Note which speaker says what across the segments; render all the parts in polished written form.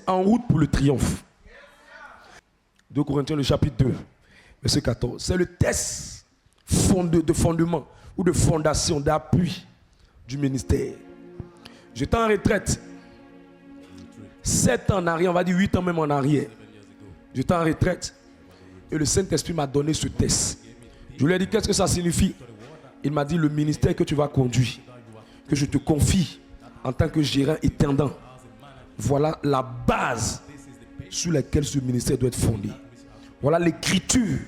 Speaker 1: en route pour le triomphe. 2 Corinthiens, le chapitre 2, verset 14. C'est le test de fondement ou de fondation, d'appui du ministère. J'étais en retraite. 7 ans en arrière, on va dire 8 ans même en arrière. J'étais en retraite et le Saint-Esprit m'a donné ce test. Je lui ai dit, qu'est-ce que ça signifie? Il m'a dit, le ministère que tu vas conduire, que je te confie en tant que gérant intendant, voilà la base sur laquelle ce ministère doit être fondé. Voilà l'écriture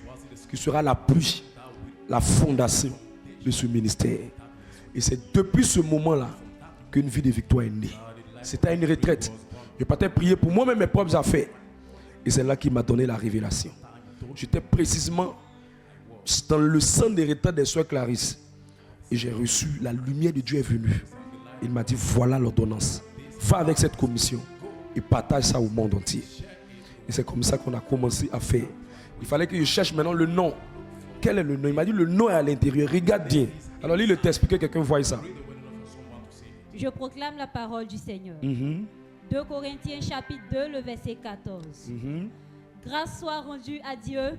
Speaker 1: qui sera l'appui, la fondation de ce ministère. Et c'est depuis ce moment-là qu'une vie de victoire est née. C'était à une retraite. Je partais prier pour moi-même mes propres affaires. Et c'est là qu'il m'a donné la révélation. J'étais précisément dans le centre des retraites des soeurs Clarisse. Et j'ai reçu, la lumière de Dieu est venue. Il m'a dit, voilà l'ordonnance. Va avec cette commission et partage ça au monde entier. Et c'est comme ça qu'on a commencé à faire. Il fallait que je cherche maintenant le nom. Quel est le nom? Il m'a dit, le nom est à l'intérieur. Regarde bien. Alors lis le texte pour que quelqu'un voie ça.
Speaker 2: Je proclame la parole du Seigneur. 2 Corinthiens chapitre 2, le verset 14. Grâce soit rendue à Dieu,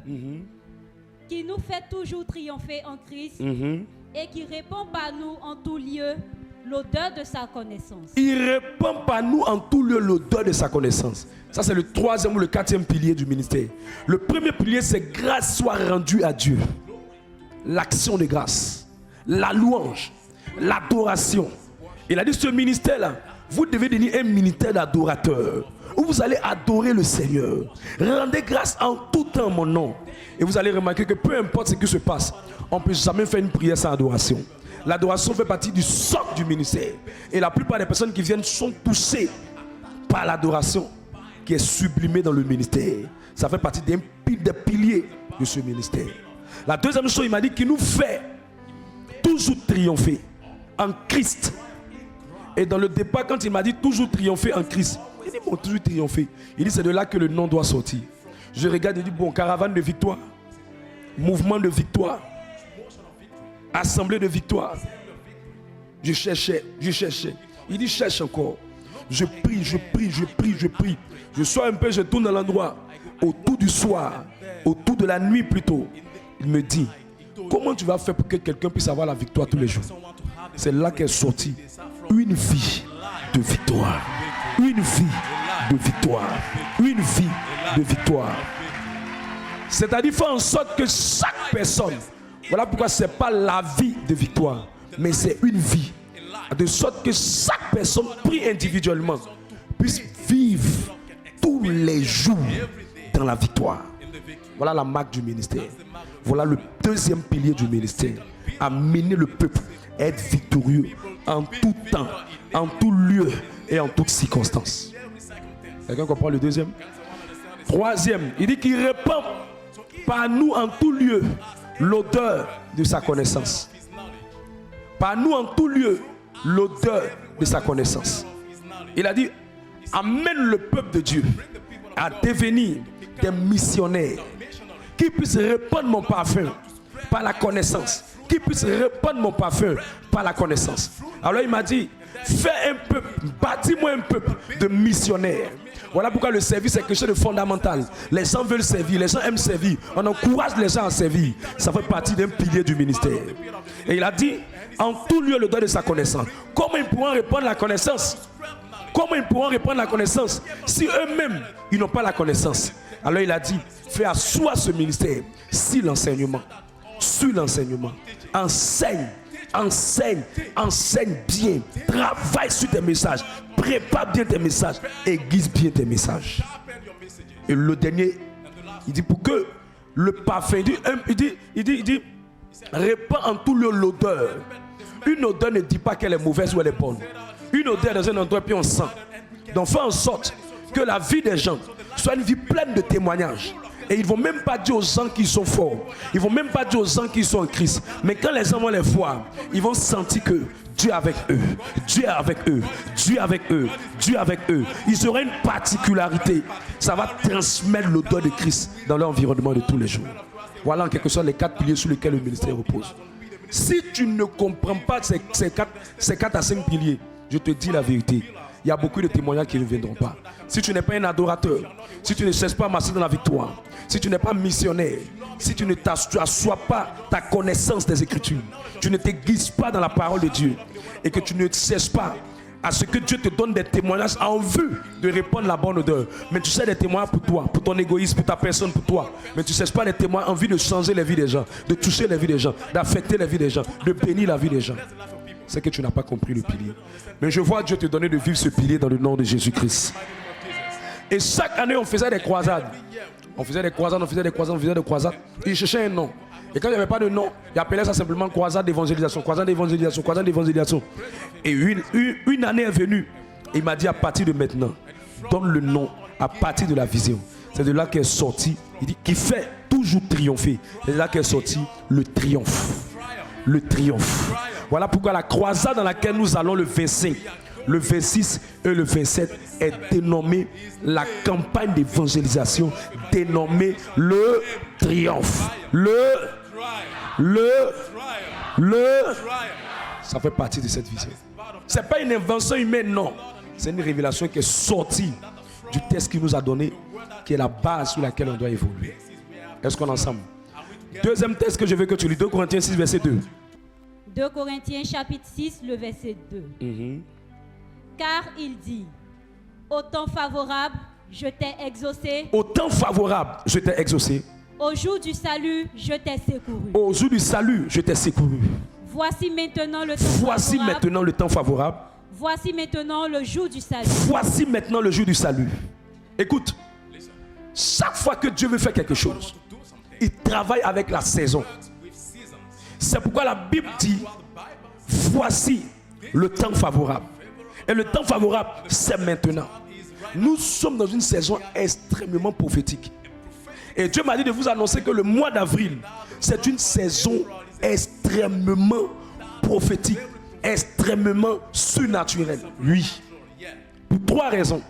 Speaker 2: qui nous fait toujours triompher en Christ et qui répand par nous en tout lieu l'odeur de sa connaissance.
Speaker 1: Il répand par nous en tout lieu l'odeur de sa connaissance. Ça, c'est le 3e ou le 4e pilier du ministère. Le premier pilier, c'est grâce soit rendue à Dieu. L'action de grâce, la louange, l'adoration. Il a dit, ce ministère-là, vous devez devenir un ministère d'adorateurs, où vous allez adorer le Seigneur. Rendez grâce en tout temps mon nom. Et vous allez remarquer que peu importe ce qui se passe, on ne peut jamais faire une prière sans adoration. L'adoration fait partie du socle du ministère. Et la plupart des personnes qui viennent sont touchées par l'adoration qui est sublimée dans le ministère. Ça fait partie des piliers de ce ministère. La deuxième chose, il m'a dit qu'il nous fait toujours triompher en Christ. Et dans le départ, quand il m'a dit toujours triompher en Christ, il dit bon, toujours triompher. Il dit c'est de là que le nom doit sortir. Je regarde et dis bon, caravane de victoire, mouvement de victoire, assemblée de victoire. Je cherchais. Il dit cherche encore. Je prie. Je sors un peu, je tourne dans l'endroit. Autour du soir, autour de la nuit plutôt. Il me dit, comment tu vas faire pour que quelqu'un puisse avoir la victoire tous les jours? C'est là qu'est sortie une vie de victoire. Une vie de victoire. Une vie de victoire. C'est-à-dire faire en sorte que chaque personne, voilà pourquoi ce n'est pas la vie de victoire, mais c'est une vie. De sorte que chaque personne prie individuellement puisse vivre tous les jours dans la victoire. Voilà la marque du ministère. Voilà le deuxième pilier du ministère. Amener le peuple à être victorieux en tout temps, en tout lieu et en toutes circonstances. Quelqu'un comprend le deuxième? Troisième, il dit qu'il répand par nous en tout lieu l'odeur de sa connaissance. Par nous en tout lieu l'odeur de sa connaissance. Il a dit, amène le peuple de Dieu à devenir des missionnaires qui puissent répandre mon parfum par la connaissance. Qui puissent répandre mon parfum par la connaissance. Alors il m'a dit, fais un peuple, bâtis-moi un peuple de missionnaires. Voilà pourquoi le service est quelque chose de fondamental. Les gens veulent servir, les gens aiment servir. On encourage les gens à servir. Ça fait partie d'un pilier du ministère. Et il a dit, en tout lieu le don de sa connaissance. Comment ils pourront répandre la connaissance? Comment ils pourront répandre la connaissance si eux-mêmes, ils n'ont pas la connaissance? Alors il a dit, fais asseoir ce ministère sur l'enseignement. Sur l'enseignement. Enseigne bien. Travaille sur tes messages. Prépare bien tes messages. Aiguise bien tes messages. Et le dernier, il dit pour que le parfum, il dit, répand en tout lieu l'odeur. Une odeur ne dit pas qu'elle est mauvaise ou elle est bonne. Une odeur dans un endroit puis on sent. Donc fais en sorte que la vie des gens soit une vie pleine de témoignages. Et ils ne vont même pas dire aux gens qu'ils sont forts. Ils ne vont même pas dire aux gens qu'ils sont en Christ. Mais quand les gens vont les voir, ils vont sentir que Dieu est avec eux. Dieu est avec eux. Dieu est avec eux. Dieu est avec eux. Ils auront une particularité. Ça va transmettre l'odeur de Christ dans leur environnement de tous les jours. Voilà en quelque sorte les 4 piliers sur lesquels le ministère repose. Si tu ne comprends pas ces 4 à 5 piliers, je te dis la vérité. il y a beaucoup de témoignages qui ne viendront pas. Si tu n'es pas un adorateur, si tu ne cesses pas à marcher dans la victoire, si tu n'es pas missionnaire, si tu ne t'assois pas ta connaissance des Écritures, tu ne t'aiguises pas dans la parole de Dieu et que tu ne cesses pas à ce que Dieu te donne des témoignages en vue de répandre la bonne odeur. Mais tu sais des témoignages pour toi, pour ton égoïsme, pour ta personne, pour toi. Mais tu ne cesses pas des témoignages en vue de changer les vies des gens, de toucher les vies des gens, d'affecter les vies des gens, de bénir la vie des gens. C'est que tu n'as pas compris le pilier. Mais je vois Dieu te donner de vivre ce pilier dans le nom de Jésus-Christ. Et chaque année, on faisait des croisades. On faisait des croisades. Il cherchait un nom. Et quand il n'y avait pas de nom, il appelait ça simplement croisade d'évangélisation, croisade d'évangélisation, croisade d'évangélisation. Et une année est venue. Il m'a dit à partir de maintenant, donne le nom à partir de la vision. C'est de là qu'est sorti, il dit, qui fait toujours triompher. C'est de là qu'est sorti le triomphe. Le triomphe. Voilà pourquoi la croisade dans laquelle nous allons le 25, le 26 et le 27 est dénommée la campagne d'évangélisation, dénommée le triomphe. Ça fait partie de cette vision. Ce n'est pas une invention humaine, non. C'est une révélation qui est sortie du texte qu'il nous a donné, qui est la base sur laquelle on doit évoluer. Est-ce qu'on est ensemble? Deuxième texte que je veux que tu lis, 2 Corinthiens 6, verset 2.
Speaker 2: 2 Corinthiens chapitre 6, le verset 2. Car il dit, au temps favorable, je t'ai exaucé.
Speaker 1: Au temps favorable, je t'ai exaucé.
Speaker 2: Au jour du salut, je t'ai secouru.
Speaker 1: Au jour du salut, je t'ai secouru.
Speaker 2: Voici maintenant le temps
Speaker 1: Voici
Speaker 2: favorable.
Speaker 1: maintenant le temps favorable.
Speaker 2: Voici maintenant le jour du salut.
Speaker 1: Voici maintenant le jour du salut. Écoute, chaque fois que Dieu veut faire quelque chose, il travaille avec la saison. C'est pourquoi la Bible dit, voici le temps favorable. Et le temps favorable, c'est maintenant. Nous sommes dans une saison extrêmement prophétique. Et Dieu m'a dit de vous annoncer que le mois d'avril, c'est une saison extrêmement prophétique, extrêmement surnaturelle. Oui. Pour 3 raisons.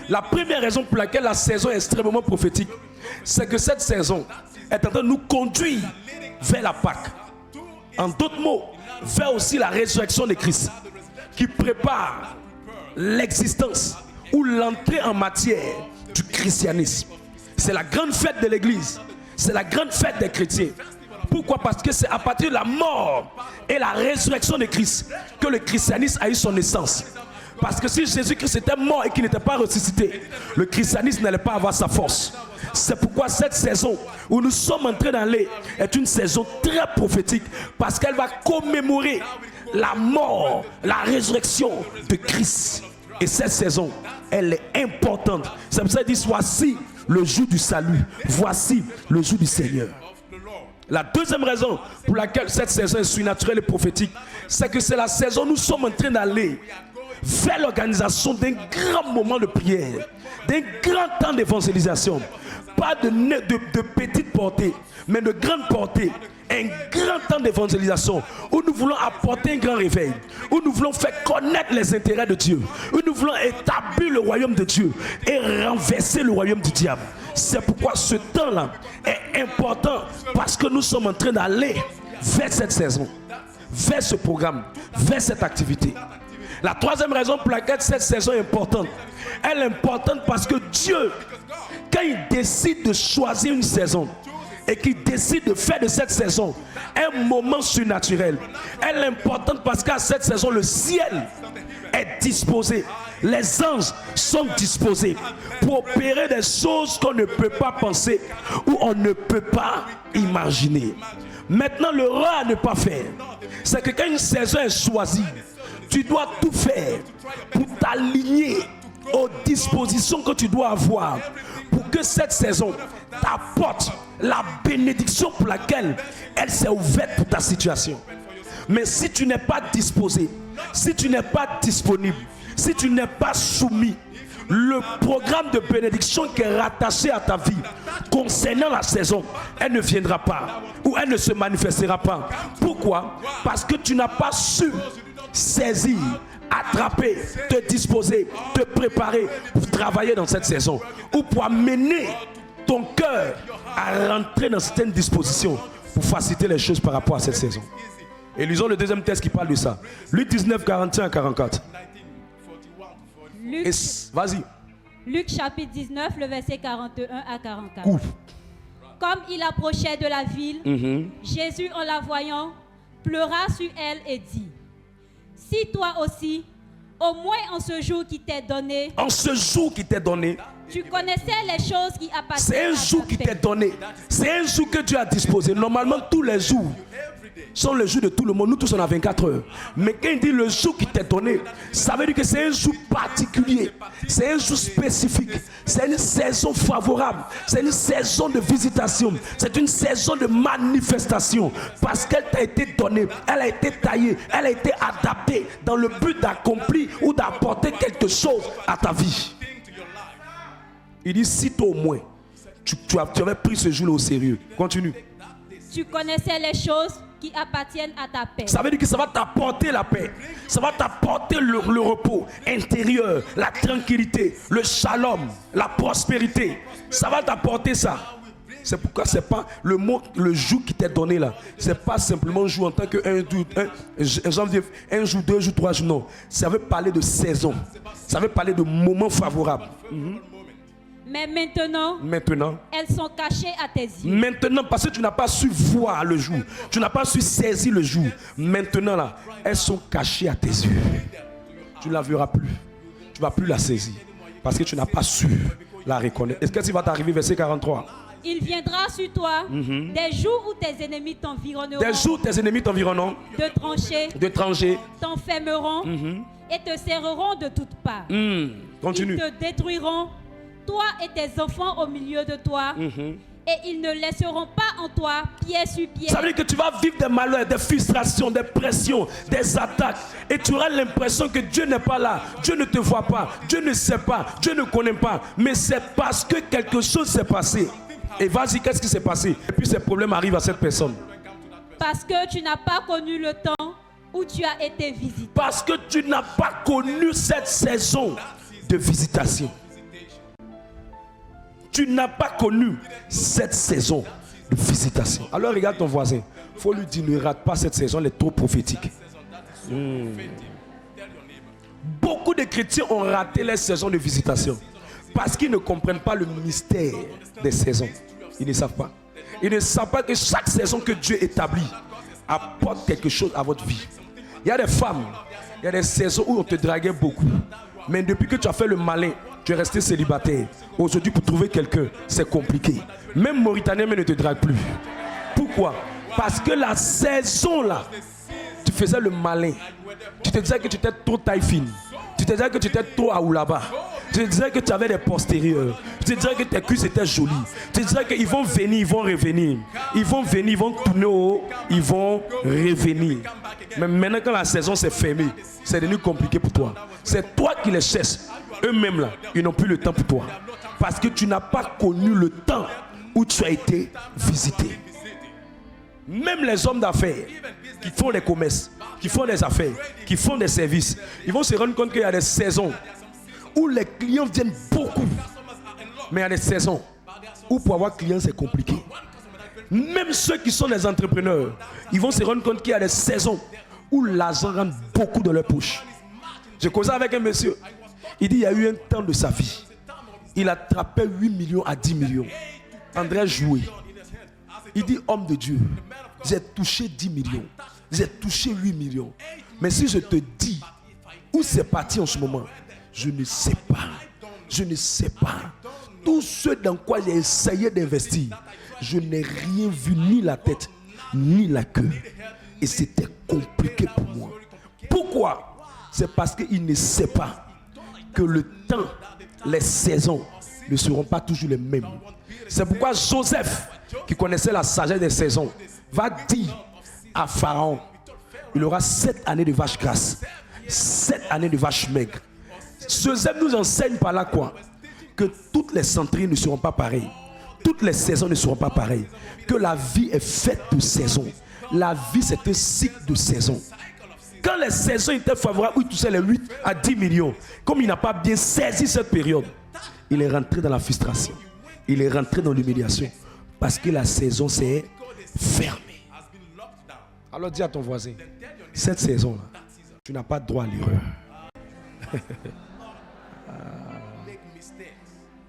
Speaker 1: La première raison pour laquelle la saison est extrêmement prophétique, c'est que cette saison est en train de nous conduire vers la Pâque. En d'autres mots, vers aussi la résurrection de Christ, qui prépare l'existence ou l'entrée en matière du christianisme. C'est la grande fête de l'Église. C'est la grande fête des chrétiens. Pourquoi? Parce que c'est à partir de la mort et la résurrection de Christ que le christianisme a eu son essence. Parce que si Jésus-Christ était mort et qu'il n'était pas ressuscité, le christianisme n'allait pas avoir sa force. C'est pourquoi cette saison où nous sommes en train d'aller est une saison très prophétique, parce qu'elle va commémorer la mort, la résurrection de Christ. Et cette saison, elle est importante. C'est pour ça qu'il dit, voici le jour du salut, voici le jour du Seigneur. La deuxième raison pour laquelle cette saison est surnaturelle et prophétique, c'est que c'est la saison où nous sommes en train d'aller vers l'organisation d'un grand moment de prière, d'un grand temps d'évangélisation. Pas de petite portée, mais de grande portée. Un grand temps d'évangélisation où nous voulons apporter un grand réveil, où nous voulons faire connaître les intérêts de Dieu, où nous voulons établir le royaume de Dieu et renverser le royaume du diable. C'est pourquoi ce temps-là est important, parce que nous sommes en train d'aller vers cette saison, vers ce programme, vers cette activité. La troisième raison pour laquelle cette saison est importante, elle est importante parce que Dieu, quand il décide de choisir une saison et qu'il décide de faire de cette saison un moment surnaturel, elle est importante parce qu'à cette saison, le ciel est disposé. Les anges sont disposés pour opérer des choses qu'on ne peut pas penser ou on ne peut pas imaginer. Maintenant, le roi à ne pas faire, c'est que quand une saison est choisie, tu dois tout faire pour t'aligner aux dispositions que tu dois avoir pour que cette saison t'apporte la bénédiction pour laquelle elle s'est ouverte pour ta situation. Mais si tu n'es pas disposé, si tu n'es pas disponible, si tu n'es pas soumis, le programme de bénédiction qui est rattaché à ta vie concernant la saison, elle ne viendra pas ou elle ne se manifestera pas. Pourquoi? Parce que tu n'as pas su saisir, attraper, te disposer, te préparer pour travailler dans cette saison ou pour amener ton cœur à rentrer dans certaines dispositions pour faciliter les choses par rapport à cette saison. Et lisons le deuxième texte qui parle de ça. Luc 19, 41 à 44. Vas-y.
Speaker 2: Luc chapitre 19, le verset 41 à 44.
Speaker 1: Ouf.
Speaker 2: Comme il approchait de la ville, Jésus, en la voyant, pleura sur elle et dit, si toi aussi, au moins en ce jour qui t'est donné, tu connaissais les choses qui appartiennent à ta paix.
Speaker 1: C'est un jour qui t'est donné. C'est un jour que Dieu a disposé. Normalement, tous les jours sont le jour de tout le monde. Nous tous, on a 24 heures. Mais quand il dit le jour qui t'est donné, ça veut dire que c'est un jour particulier. C'est un jour spécifique. C'est une saison favorable. C'est une saison de visitation. C'est une saison de manifestation. Parce qu'elle t'a été donnée. Elle a été taillée. Elle a été adaptée dans le but d'accomplir ou d'apporter quelque chose à ta vie. Il dit, si toi au moins, tu avais pris ce jour-là au sérieux. Continue.
Speaker 2: Tu connaissais les choses qui appartiennent à ta paix.
Speaker 1: Ça veut dire que ça va t'apporter la paix. Ça va t'apporter le repos intérieur, la tranquillité, le shalom, la prospérité. Ça va t'apporter ça. C'est pourquoi c'est pas le mot, le jour qui t'est donné là. C'est pas simplement jour en tant que un jour, 2 jours, 3 jours. Non. Ça veut parler de saison. Ça veut parler de moments favorables.
Speaker 2: Mais maintenant, elles sont cachées à tes yeux.
Speaker 1: Maintenant, parce que tu n'as pas su voir le jour, tu n'as pas su saisir le jour. Maintenant, là, elles sont cachées à tes yeux. Tu ne la verras plus. Tu ne vas plus la saisir. Parce que tu n'as pas su la reconnaître. Est-ce que tu vas t'arriver, verset 43?
Speaker 2: Il viendra sur toi des jours où tes ennemis t'environneront.
Speaker 1: Des jours où tes ennemis t'environneront.
Speaker 2: De trancher. T'enfermeront et te serreront de toutes parts.
Speaker 1: Continue.
Speaker 2: Ils te détruiront, toi et tes enfants au milieu de toi, et ils ne laisseront pas en toi pied sur pied.
Speaker 1: Ça veut dire que tu vas vivre des malheurs, des frustrations, des pressions, des attaques, et tu auras l'impression que Dieu n'est pas là, Dieu ne te voit pas, Dieu ne sait pas, Dieu ne connaît pas, mais c'est parce que quelque chose s'est passé. Et vas-y, qu'est-ce qui s'est passé? Et puis ces problèmes arrivent à cette personne.
Speaker 2: Parce que tu n'as pas connu le temps où tu as été visité.
Speaker 1: Parce que tu n'as pas connu cette saison de visitation. Tu n'as pas connu cette saison de visitation. Alors regarde ton voisin. Il faut lui dire, ne rate pas cette saison, elle est trop prophétique. Beaucoup de chrétiens ont raté les saisons de visitation. Parce qu'ils ne comprennent pas le mystère des saisons. Ils ne savent pas. Ils ne savent pas que chaque saison que Dieu établit apporte quelque chose à votre vie. Il y a des femmes, il y a des saisons où on te draguait beaucoup. Mais depuis que tu as fait le malin, tu es resté célibataire. Aujourd'hui, pour trouver quelqu'un, c'est compliqué. Même Mauritanien ne te drague plus. Pourquoi? Parce que la saison là, tu faisais le malin. Tu te disais que tu étais trop taille fine. Tu te disais que tu étais trop à Oulaba. Tu te disais que tu avais des postérieurs. Tu te disais que tes cuisses étaient jolies. Tu te disais qu'ils vont venir, ils vont revenir. Ils vont venir, ils vont tourner au haut, ils vont revenir. Mais maintenant quand la saison s'est fermée, c'est devenu compliqué pour toi. C'est toi qui les cherches. Eux-mêmes là, ils n'ont plus le temps pour toi. Parce que tu n'as pas connu le temps où tu as été visité. Même les hommes d'affaires qui font des commerces, qui font des affaires, qui font des services, ils vont se rendre compte qu'il y a des saisons où les clients viennent beaucoup. Mais il y a des saisons où pour avoir clients c'est compliqué. Même ceux qui sont des entrepreneurs, ils vont se rendre compte qu'il y a des saisons où l'argent rentre beaucoup dans leur poche. J'ai causé avec un monsieur. Il dit il y a eu un temps de sa vie. Il attrapait 8 millions à 10 millions. André Joué. Il dit homme de Dieu, j'ai touché 10 millions. J'ai touché 8 millions. Mais si je te dis où c'est parti en ce moment, je ne sais pas. Je ne sais pas. Tout ce dans quoi j'ai essayé d'investir, je n'ai rien vu, ni la tête, ni la queue. Et c'était compliqué pour moi. Pourquoi? C'est parce qu'il ne sait pas que le temps, les saisons ne seront pas toujours les mêmes. C'est pourquoi Joseph, qui connaissait la sagesse des saisons, va dire à Pharaon, il aura 7 années de vaches grasses, 7 années de vaches maigres. Joseph nous enseigne par là quoi? Que toutes les centuries ne seront pas pareilles. Toutes les saisons ne seront pas pareilles. Que la vie est faite de saisons. La vie c'est un cycle de saisons. Quand les saisons étaient favorables, où il touchait les 8 à 10 millions, comme il n'a pas bien saisi cette période, il est rentré dans la frustration. Il est rentré dans l'humiliation. Parce que la saison s'est fermée. Alors dis à ton voisin, cette saison-là, tu n'as pas droit à l'erreur.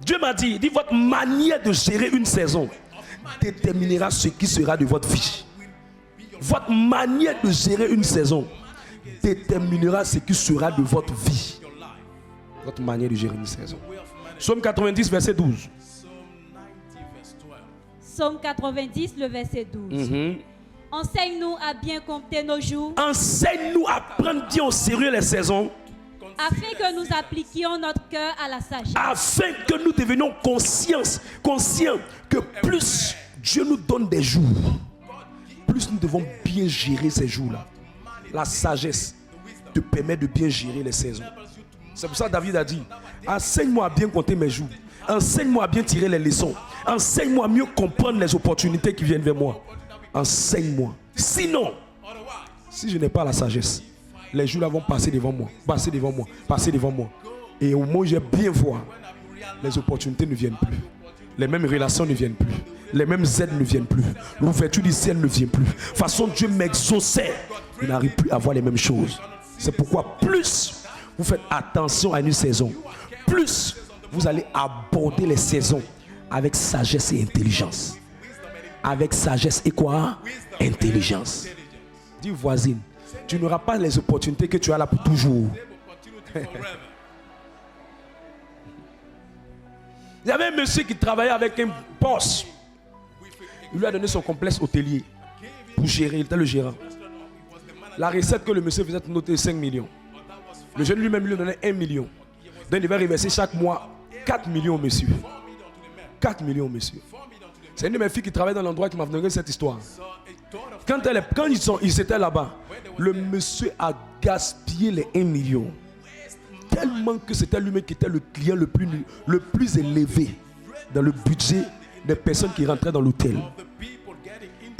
Speaker 1: Dieu m'a dit, votre manière de gérer une saison déterminera ce qui sera de votre vie. Votre manière de gérer une saison déterminera ce qui sera de votre vie. Votre manière de gérer une saison. Psaume 90, verset 12.
Speaker 2: Psaume 90, le verset 12. Enseigne-nous à bien compter nos jours.
Speaker 1: Enseigne-nous à prendre bien au sérieux les saisons.
Speaker 2: Afin que nous appliquions notre cœur à la sagesse.
Speaker 1: Afin que nous devenions conscients que plus Dieu nous donne des jours, plus nous devons bien gérer ces jours-là. La sagesse te permet de bien gérer les saisons. C'est pour ça que David a dit, enseigne-moi à bien compter mes jours. Enseigne-moi à bien tirer les leçons. Enseigne-moi à mieux comprendre les opportunités qui viennent vers moi. Enseigne-moi. Sinon, si je n'ai pas la sagesse, les jours là vont passer devant moi, passer devant moi, passer devant moi. Et au moment où j'ai bien voir, les opportunités ne viennent plus. Les mêmes relations ne viennent plus. Les mêmes aides ne viennent plus. L'ouverture du ciel ne vient plus. De toute façon, Dieu m'exauçait. Je n'arrive plus à voir les mêmes choses. C'est pourquoi plus vous faites attention à une saison, plus vous allez aborder les saisons avec sagesse et intelligence. Avec sagesse et quoi? Intelligence. Dis voisine, tu n'auras pas les opportunités que tu as là pour toujours. Il y avait un monsieur qui travaillait avec un boss. Il lui a donné son complexe hôtelier pour gérer. Il était le gérant. La recette que le monsieur faisait noter 5 millions. Le jeune lui-même lui donnait 1 million. Donc il devait reverser chaque mois 4 millions au monsieur. 4 millions au monsieur. C'est une de mes filles qui travaille dans l'endroit qui m'a donné cette histoire. Quand ils étaient là-bas, le monsieur a gaspillé les 1 million. Tellement que c'était lui-même qui était le client le plus élevé dans le budget des personnes qui rentraient dans l'hôtel.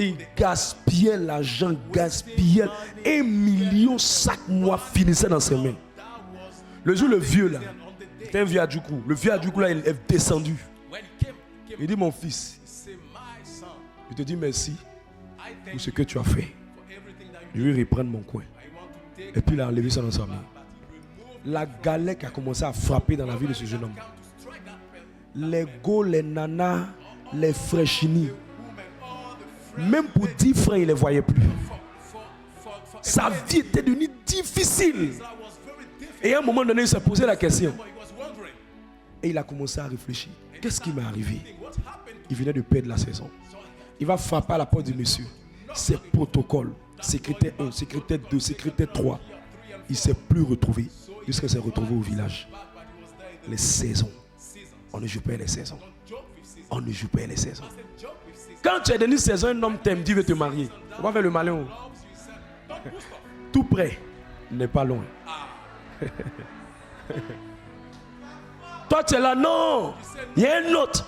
Speaker 1: Il gaspillait l'argent, gaspillait 1 million chaque mois, finissait dans ses mains. Le jour, le vieux là, c'était un vieux Adjoukou. Le vieux Adjoukou là, il est descendu. Il dit, mon fils, je te dis merci pour ce que tu as fait. Je vais reprendre mon coin. Et puis il a enlevé ça dans sa main. La galère qui a commencé à frapper dans la vie de ce jeune homme. Les go, les nanas, les fraîchinis. Même pour 10 francs, il ne les voyait plus. Sa vie était devenue difficile. Et à un moment donné, il s'est posé la question. Et il a commencé à réfléchir. Qu'est-ce qui m'est arrivé? Il venait de perdre la saison. Il va frapper à la porte du monsieur. Ses protocoles, secrétaire 1, secrétaire 2, secrétaire 3. Il ne s'est plus retrouvé jusqu'à s'est retrouvé au village. Les saisons. On ne joue pas les saisons. On ne joue pas les saisons. Quand tu es dans une saison, un homme t'aime, dit veut te marier. On va faire le malin. Tout près n'est pas loin. Toi tu es là, non. Il y a un autre.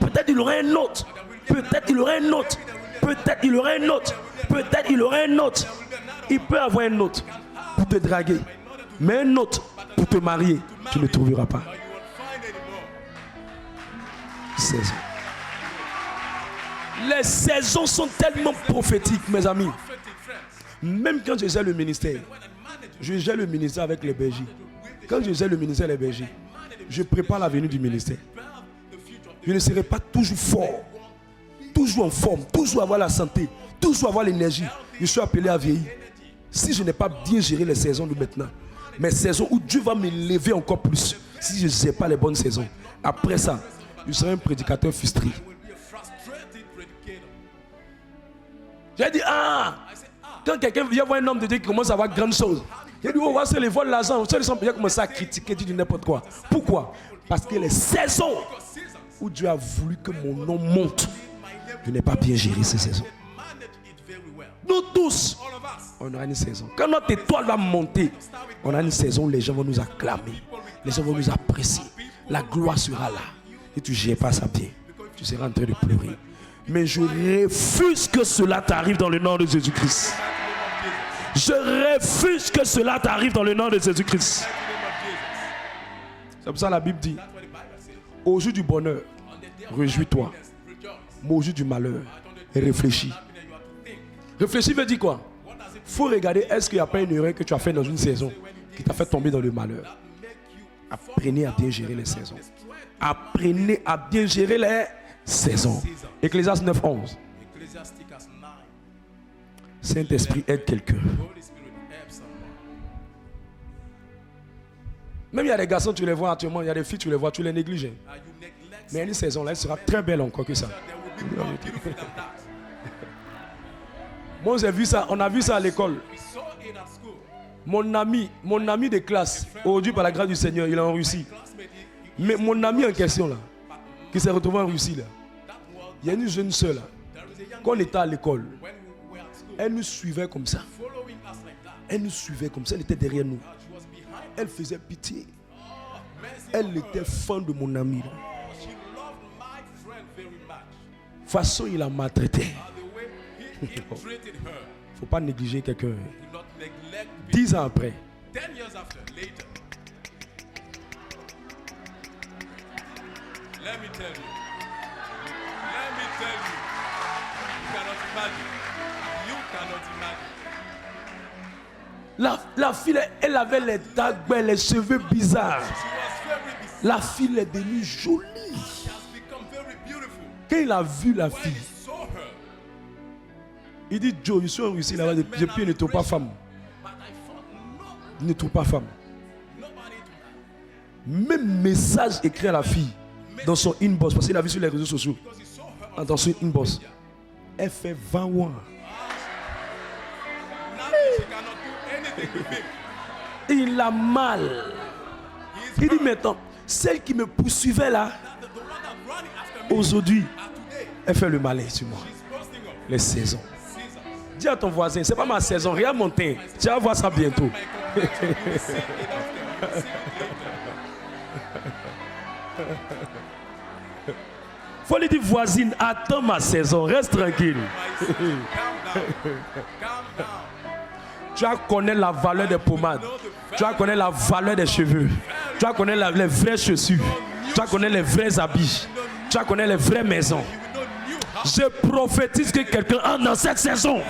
Speaker 1: Peut-être il aurait un autre. Peut-être il aurait un autre. Peut-être il aurait un autre. Peut-être il aurait un autre. Il peut avoir un autre pour te draguer. Mais un autre pour te marier, tu ne trouveras pas. Saison. Les saisons sont tellement prophétiques, mes amis. Même quand je gère le ministère, je gère le ministère avec les bergers. Quand je gère le ministère des bergers, je prépare la venue du ministère. Je ne serai pas toujours fort, toujours en forme, toujours avoir la santé, toujours avoir l'énergie. Je suis appelé à vieillir. Si je n'ai pas bien géré les saisons de maintenant, mes saisons où Dieu va m'élever encore plus, si je ne gère pas les bonnes saisons, après ça, je serai un prédicateur frustré. J'ai dit, quand quelqu'un vient voir un homme de Dieu qui commence à avoir grandes choses, j'ai dit, oh, c'est les vols, l'argent. Les gens commencent à critiquer, dire n'importe quoi. Pourquoi? Parce que les saisons où Dieu a voulu que mon nom monte, je n'ai pas bien géré ces saisons. Nous tous, on aura une saison. Quand notre étoile va monter, on a une saison où les gens vont nous acclamer. Les gens vont nous apprécier. La gloire sera là. Et tu ne gères pas ça bien, tu seras en train de pleurer. Mais je refuse que cela t'arrive dans le nom de Jésus-Christ. Je refuse que cela t'arrive dans le nom de Jésus-Christ. C'est pour ça que la Bible dit, au jour du bonheur, réjouis-toi. Mais au jour du malheur, réfléchis. Réfléchis veut dire quoi? Il faut regarder, est-ce qu'il n'y a pas une erreur que tu as fait dans une saison qui t'a fait tomber dans le malheur? Apprenez à bien gérer les saisons. Apprenez à bien gérer les saisons. Ecclésiaste 9:11. Saint-Esprit aide quelqu'un. Même il y a des garçons, tu les vois actuellement, il y a des filles, tu les vois, tu les négliges. Mais il y a une saison là, elle sera très belle encore que ça. Moi, j'ai vu ça, on a vu ça à l'école. Mon ami de classe, aujourd'hui par la grâce du Seigneur, il est en Russie. Mais mon ami en question là, qui s'est retrouvé en Russie là, il y a une jeune soeur là, quand on était à l'école, elle nous suivait comme ça. Elle nous suivait comme ça, elle était derrière nous. Elle faisait pitié. Elle était fan de mon ami. De toute façon, il a maltraité. Il ne faut pas négliger quelqu'un. 10 ans après. La fille, elle avait les dagues, les cheveux bizarres. La fille est devenue jolie. Quand il a vu la fille, il dit, Joe, je suis en Russie là-bas, depuis ne trouve pas femme. Il ne trouve pas femme. Même message écrit à la fille dans son inbox, parce qu'il a vu sur les réseaux sociaux, dans son inbox. Elle fait 20 mois. Il a mal. Il dit maintenant, celle qui me poursuivait là, aujourd'hui, elle fait le malin sur moi. Les saisons. Dis à ton voisin, c'est pas ma saison, regarde mon teint. Tu vas voir ça bientôt. Faut lui dire, voisine, attends ma saison, reste tranquille. Tu vas connaître la valeur des pommades. Tu vas connaître la valeur des cheveux. Tu vas connaître les vraies chaussures. Tu vas connaître les vrais habits. Tu vas connaître les vraies maisons. Je prophétise que quelqu'un entre dans cette saison.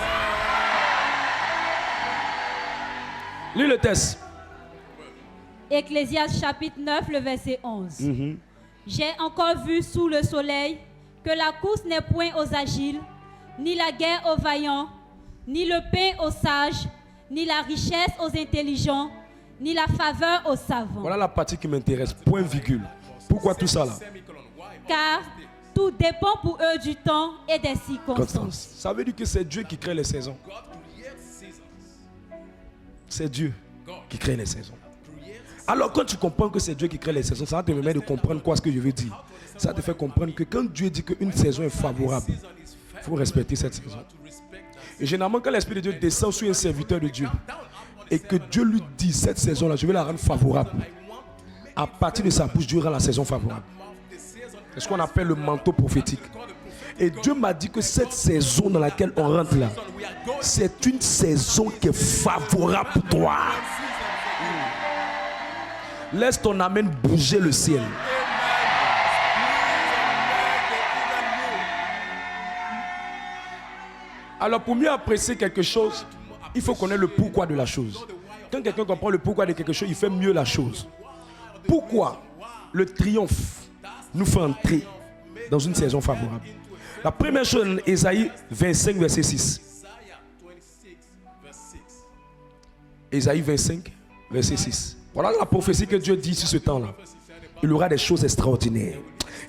Speaker 1: Lis le texte.
Speaker 2: Ecclésiaste chapitre 9, le verset 11. J'ai encore vu sous le soleil que la course n'est point aux agiles, ni la guerre aux vaillants, ni le pain aux sages, ni la richesse aux intelligents, ni la faveur aux savants.
Speaker 1: Voilà la partie qui m'intéresse. Point virgule. Pourquoi tout ça là?
Speaker 2: Car tout dépend pour eux du temps et des circonstances.
Speaker 1: Ça veut dire que c'est Dieu qui crée les saisons. C'est Dieu qui crée les saisons. Alors quand tu comprends que c'est Dieu qui crée les saisons, ça va te permettre de comprendre quoi ce que je veux dire. Ça te fait comprendre que quand Dieu dit qu'une saison est favorable, il faut respecter cette saison. Et généralement quand l'Esprit de Dieu descend sur un serviteur de Dieu et que Dieu lui dit cette saison-là, je vais la rendre favorable, à partir de sa bouche, Dieu rend la saison favorable. C'est ce qu'on appelle le manteau prophétique. Et Dieu m'a dit que cette saison dans laquelle on rentre là, c'est une saison qui est favorable pour toi. Laisse ton amen bouger le ciel. Alors pour mieux apprécier quelque chose, il faut connaître le pourquoi de la chose. Quand quelqu'un comprend le pourquoi de quelque chose, il fait mieux la chose. Pourquoi le triomphe nous fait entrer dans une saison favorable? La première chose, Ésaïe 25, verset 6. Ésaïe 25, verset 6. Voilà la prophétie que Dieu dit sur ce temps-là. Il y aura des choses extraordinaires.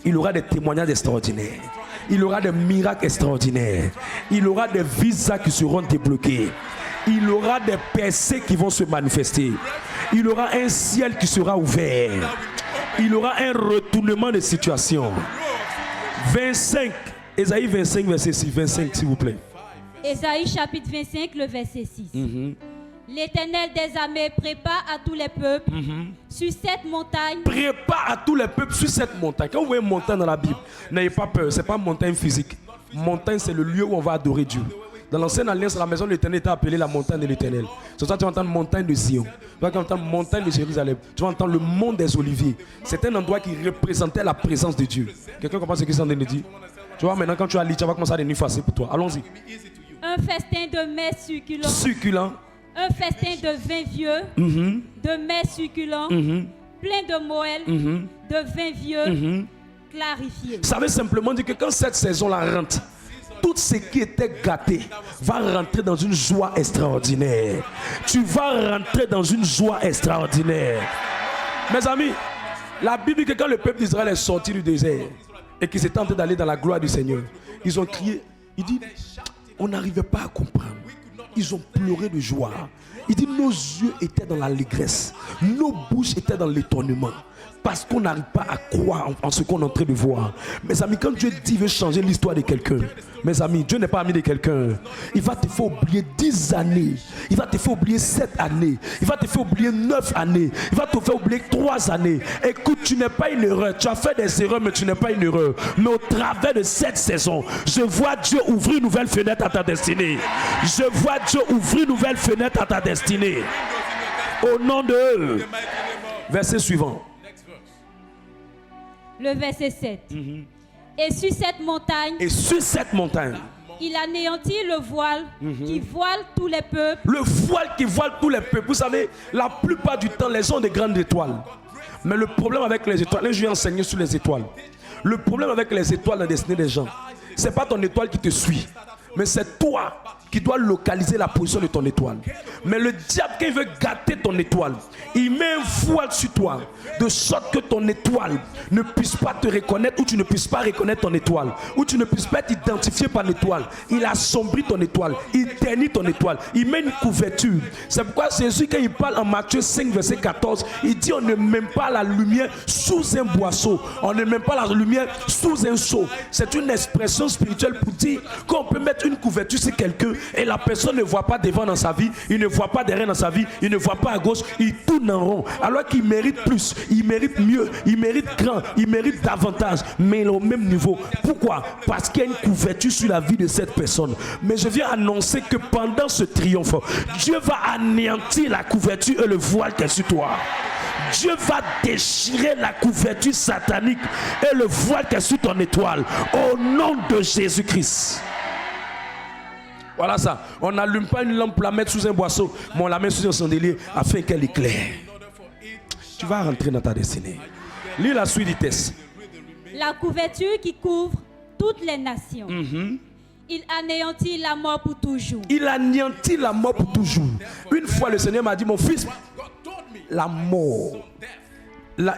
Speaker 1: Il y aura des témoignages extraordinaires. Il y aura des miracles extraordinaires. Il y aura des visas qui seront débloqués. Il y aura des percées qui vont se manifester. Il y aura un ciel qui sera ouvert. Il y aura un retournement de situation. 25, Ésaïe 25, verset 6. 25, s'il vous plaît.
Speaker 2: Ésaïe chapitre 25, le verset 6. L'Éternel des armées prépare à tous les peuples sur cette montagne.
Speaker 1: Prépare à tous les peuples sur cette montagne. Quand vous voyez montagne dans la Bible, n'ayez pas peur, ce n'est pas montagne physique. Montagne, c'est le lieu où on va adorer Dieu. Dans l'ancienne alliance, la maison de l'Éternel était appelée la montagne de l'Éternel. C'est ça que tu vas entendre montagne de Sion. Tu vas entendre montagne de Jérusalem. Tu vas entendre le mont des Oliviers. C'est un endroit qui représentait la présence de Dieu. Quelqu'un comprend ce qu'il s'en dit? Tu vois, maintenant quand tu as lu, tu vas commencer à devenir facile pour toi. Allons-y.
Speaker 2: Un festin de mets succulents.
Speaker 1: Succulent.
Speaker 2: Un festin de vin vieux, de mets succulents, plein de moelle, de vin vieux, clarifié.
Speaker 1: Ça veut simplement dire que quand cette saison-là rentre, tout ce qui était gâté va rentrer dans une joie extraordinaire. Tu vas rentrer dans une joie extraordinaire. Mes amis, la Bible dit que quand le peuple d'Israël est sorti du désert et qu'ils étaient en train d'aller dans la gloire du Seigneur, ils ont crié. Il dit, on n'arrivait pas à comprendre. Ils ont pleuré de joie. Il dit, nos yeux étaient dans l'allégresse. Nos bouches étaient dans l'étonnement. Parce qu'on n'arrive pas à croire en ce qu'on est en train de voir. Mes amis, quand Dieu dit veut changer l'histoire de quelqu'un, mes amis, Dieu n'est pas ami de quelqu'un. Il va te faire oublier 10 années. Il va te faire oublier 7 années. Il va te faire oublier 9 années. Il va te faire oublier 3 années. Écoute, tu n'es pas une erreur. Tu as fait des erreurs, mais tu n'es pas une erreur. Mais au travers de cette saison, je vois Dieu ouvrir une nouvelle fenêtre à ta destinée. Je vois Dieu ouvrir une nouvelle fenêtre à ta destinée. Au nom de... Verset suivant.
Speaker 2: Le verset 7. Et sur cette montagne, il anéantit le voile qui voile tous les peuples.
Speaker 1: Le voile qui voile tous les peuples. Vous savez, la plupart du temps, les gens ont des grandes étoiles. Mais le problème avec les étoiles, là je vais enseigner sur les étoiles. Le problème avec les étoiles dans la destinée des gens, c'est pas ton étoile qui te suit, mais c'est toi qui dois localiser la position de ton étoile. Mais le diable, quand il veut gâter ton étoile, il met un voile sur toi, de sorte que ton étoile ne puisse pas te reconnaître, ou tu ne puisses pas reconnaître ton étoile, ou tu ne puisses pas être identifié par l'étoile. Il assombrit ton étoile, il ternit ton étoile, il met une couverture. C'est pourquoi Jésus, quand il parle en Matthieu 5, verset 14, il dit on ne met pas la lumière sous un boisseau, on ne met pas la lumière sous un seau. C'est une expression spirituelle pour dire qu'on peut mettre une couverture sur quelqu'un et la personne ne voit pas devant dans sa vie, il ne voit pas derrière dans sa vie, il ne voit pas à gauche, il tourne en rond. Alors qu'il mérite plus, il mérite mieux, il mérite grand, il mérite davantage, mais il est au même niveau. Pourquoi? Parce qu'il y a une couverture sur la vie de cette personne. Mais je viens annoncer que pendant ce triomphe, Dieu va anéantir la couverture et le voile qui est sur toi. Dieu va déchirer la couverture satanique et le voile qui est sur ton étoile. Au nom de Jésus-Christ. Voilà ça. On n'allume pas une lampe pour la mettre sous un boisseau, mais on la met sous un chandelier afin qu'elle éclaire. Tu vas rentrer dans ta destinée. Lis la suite du texte.
Speaker 2: La couverture qui couvre toutes les nations. Il anéantit la mort pour toujours.
Speaker 1: Il anéantit la mort pour toujours. Une fois le Seigneur m'a dit, mon fils, la mort.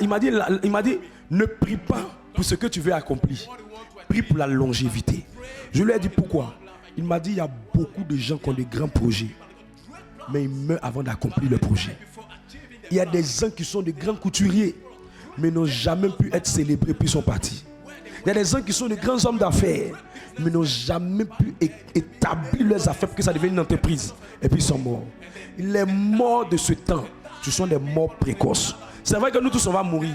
Speaker 1: Il m'a dit, ne prie pas pour ce que tu veux accomplir. Prie pour la longévité. Je lui ai dit pourquoi. Il m'a dit, il y a beaucoup de gens qui ont des grands projets, mais ils meurent avant d'accomplir le projet. Il y a des gens qui sont des grands couturiers, mais n'ont jamais pu être célébrés puis sont partis. Il y a des gens qui sont des grands hommes d'affaires, mais n'ont jamais pu établir leurs affaires pour que ça devienne une entreprise. Et puis ils sont morts. Les morts de ce temps, ce sont des morts précoces. C'est vrai que nous tous on va mourir.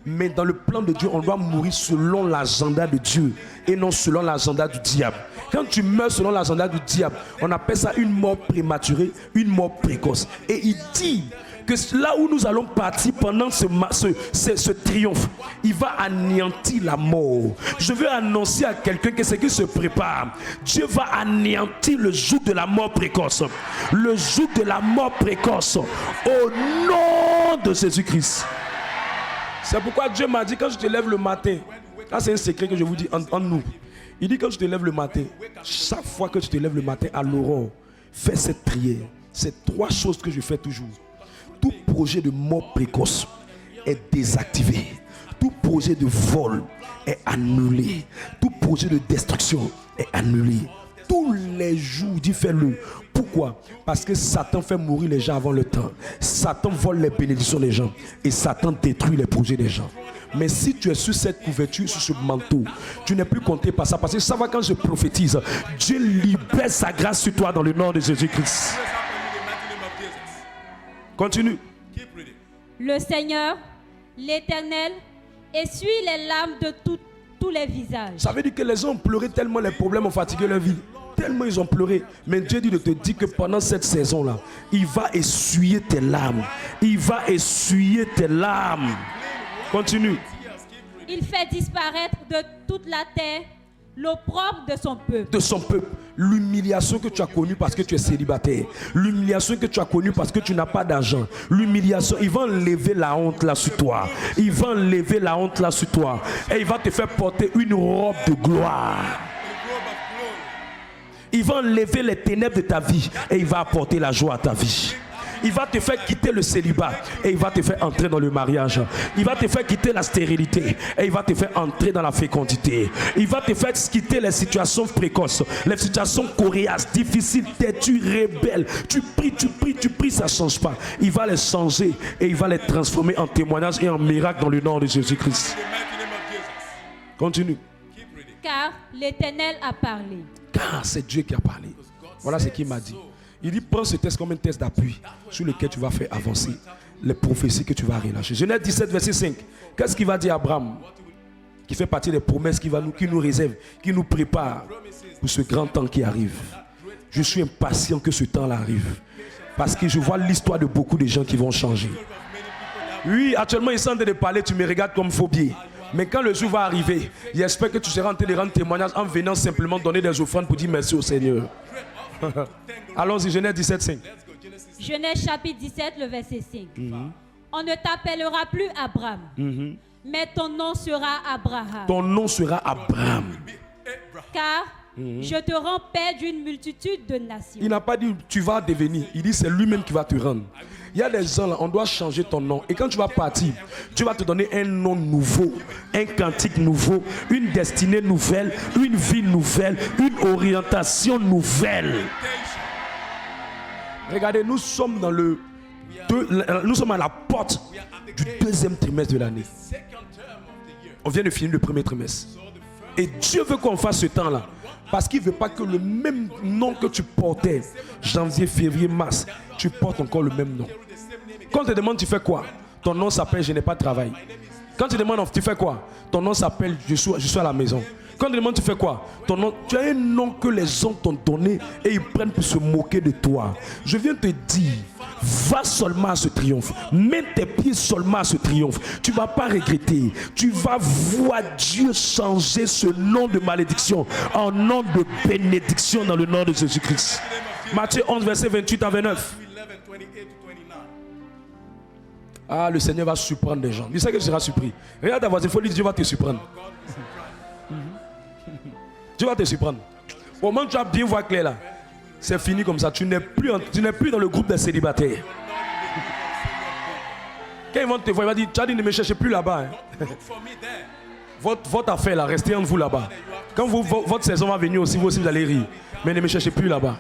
Speaker 1: Mais dans le plan de Dieu, on doit mourir selon l'agenda de Dieu et non selon l'agenda du diable. Quand tu meurs selon l'agenda du diable, on appelle ça une mort prématurée, une mort précoce. Et il dit que là où nous allons partir pendant ce triomphe, il va anéantir la mort. Je veux annoncer à quelqu'un que ce qui se prépare, Dieu va anéantir le joug de la mort précoce. Le joug de la mort précoce au nom de Jésus-Christ. C'est pourquoi Dieu m'a dit quand je te lève le matin, là c'est un secret que je vous dis en nous. Il dit quand je te lève le matin, chaque fois que tu te lèves le matin à l'aurore, fais cette prière. C'est 3 choses que je fais toujours. Tout projet de mort précoce est désactivé. Tout projet de vol est annulé. Tout projet de destruction est annulé. Tous les jours, dis fais-le. Pourquoi? Parce que Satan fait mourir les gens avant le temps. Satan vole les bénédictions des gens. Et Satan détruit les projets des gens. Mais si tu es sur cette couverture, sur ce manteau, tu n'es plus compté par ça. Parce que ça va quand je prophétise, Dieu libère sa grâce sur toi dans le nom de Jésus-Christ. Continue.
Speaker 2: Le Seigneur, l'Éternel, essuie les larmes de tous les visages.
Speaker 1: Ça veut dire que les gens ont pleuré tellement les problèmes ont fatigué leur vie. Tellement ils ont pleuré. Mais Dieu dit de te dire que pendant cette saison-là, il va essuyer tes larmes. Il va essuyer tes larmes. Continue.
Speaker 2: Il fait disparaître de toute la terre l'opprobre de son peuple.
Speaker 1: De son peuple. L'humiliation que tu as connue parce que tu es célibataire. L'humiliation que tu as connue parce que tu n'as pas d'argent. L'humiliation, il va enlever la honte là sur toi. Il va enlever la honte là sur toi. Et il va te faire porter une robe de gloire. Il va enlever les ténèbres de ta vie et il va apporter la joie à ta vie. Il va te faire quitter le célibat et il va te faire entrer dans le mariage. Il va te faire quitter la stérilité et il va te faire entrer dans la fécondité. Il va te faire quitter les situations précoces, les situations coriaces, difficiles, têtues, rebelles. Tu pries, ça ne change pas. Il va les changer et il va les transformer en témoignages et en miracles dans le nom de Jésus-Christ. Continue.
Speaker 2: Car l'Éternel a parlé.
Speaker 1: Car c'est Dieu qui a parlé. Voilà ce qu'il m'a dit. Il dit, prends ce test comme un test d'appui sur lequel tu vas faire avancer les prophéties que tu vas relâcher. Genèse 17, verset 5. Qu'est-ce qu'il va dire à Abraham? Qui fait partie des promesses qui nous réserve, qui nous prépare pour ce grand temps qui arrive. Je suis impatient que ce temps-là arrive. Parce que je vois l'histoire de beaucoup de gens qui vont changer. Oui, actuellement, ils sont en train de parler, tu me regardes comme phobie. Mais quand le jour va arriver, j'espère que tu seras en train de rendre témoignage en venant simplement donner des offrandes pour dire merci au Seigneur. Allons-y, Genèse 17, 5.
Speaker 2: Genèse chapitre 17, le verset 5. On ne t'appellera plus Abraham, mais ton nom sera Abraham.
Speaker 1: Ton nom sera Abraham.
Speaker 2: Car je te rends père d'une multitude de nations.
Speaker 1: Il n'a pas dit tu vas devenir. Il dit c'est lui-même qui va te rendre. Il y a des gens là, on doit changer ton nom. Et quand tu vas partir, tu vas te donner un nom nouveau, un cantique nouveau, une destinée nouvelle, une vie nouvelle, une orientation nouvelle. Regardez, nous sommes nous sommes à la porte du deuxième trimestre de l'année. On vient de finir le premier trimestre. Et Dieu veut qu'on fasse ce temps-là. Parce qu'il ne veut pas que le même nom que tu portais, janvier, février, mars, tu portes encore le même nom. Quand on te demande tu fais quoi, ton nom s'appelle je n'ai pas de travail. Quand tu demandes tu fais quoi, ton nom s'appelle je suis à la maison. Quand on te demande tu fais quoi, ton nom, tu as un nom que les gens t'ont donné et ils prennent pour se moquer de toi. Je viens te dire, va seulement à ce triomphe. Mets tes pieds seulement à ce triomphe. Tu ne vas pas regretter. Tu vas voir Dieu changer ce nom de malédiction en nom de bénédiction dans le nom de Jésus-Christ. Matthieu 11, verset 28 à 29. Ah, le Seigneur va surprendre les gens. Il sait que tu seras surpris. Regarde ta voisine, il faut lui dire, Dieu va te surprendre. Dieu va te surprendre. Au moment où tu vas bien voir clair là, c'est fini comme ça. Tu n'es plus dans le groupe des célibataires. Quand ils vont te voir, ils vont dire, tu as dit ne me cherchez plus là-bas. Hein. Votre affaire là, restez entre vous là-bas. Quand votre saison va venir aussi, vous aussi vous allez rire. Mais ne me cherchez plus là-bas.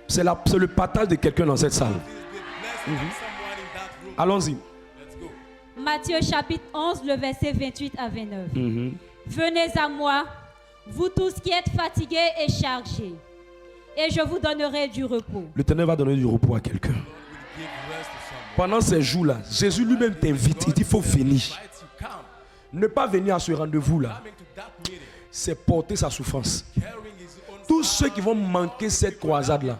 Speaker 1: C'est le partage de quelqu'un dans cette salle. Allons-y.
Speaker 2: Matthieu chapitre 11, le verset 28 à 29. Venez à moi, vous tous qui êtes fatigués et chargés, et je vous donnerai du repos.
Speaker 1: L'Éternel va donner du repos à quelqu'un. Pendant ces jours-là, Jésus lui-même t'invite. Il dit, il faut venir. Ne pas venir à ce rendez-vous-là, c'est porter sa souffrance. Tous ceux qui vont manquer cette croisade-là,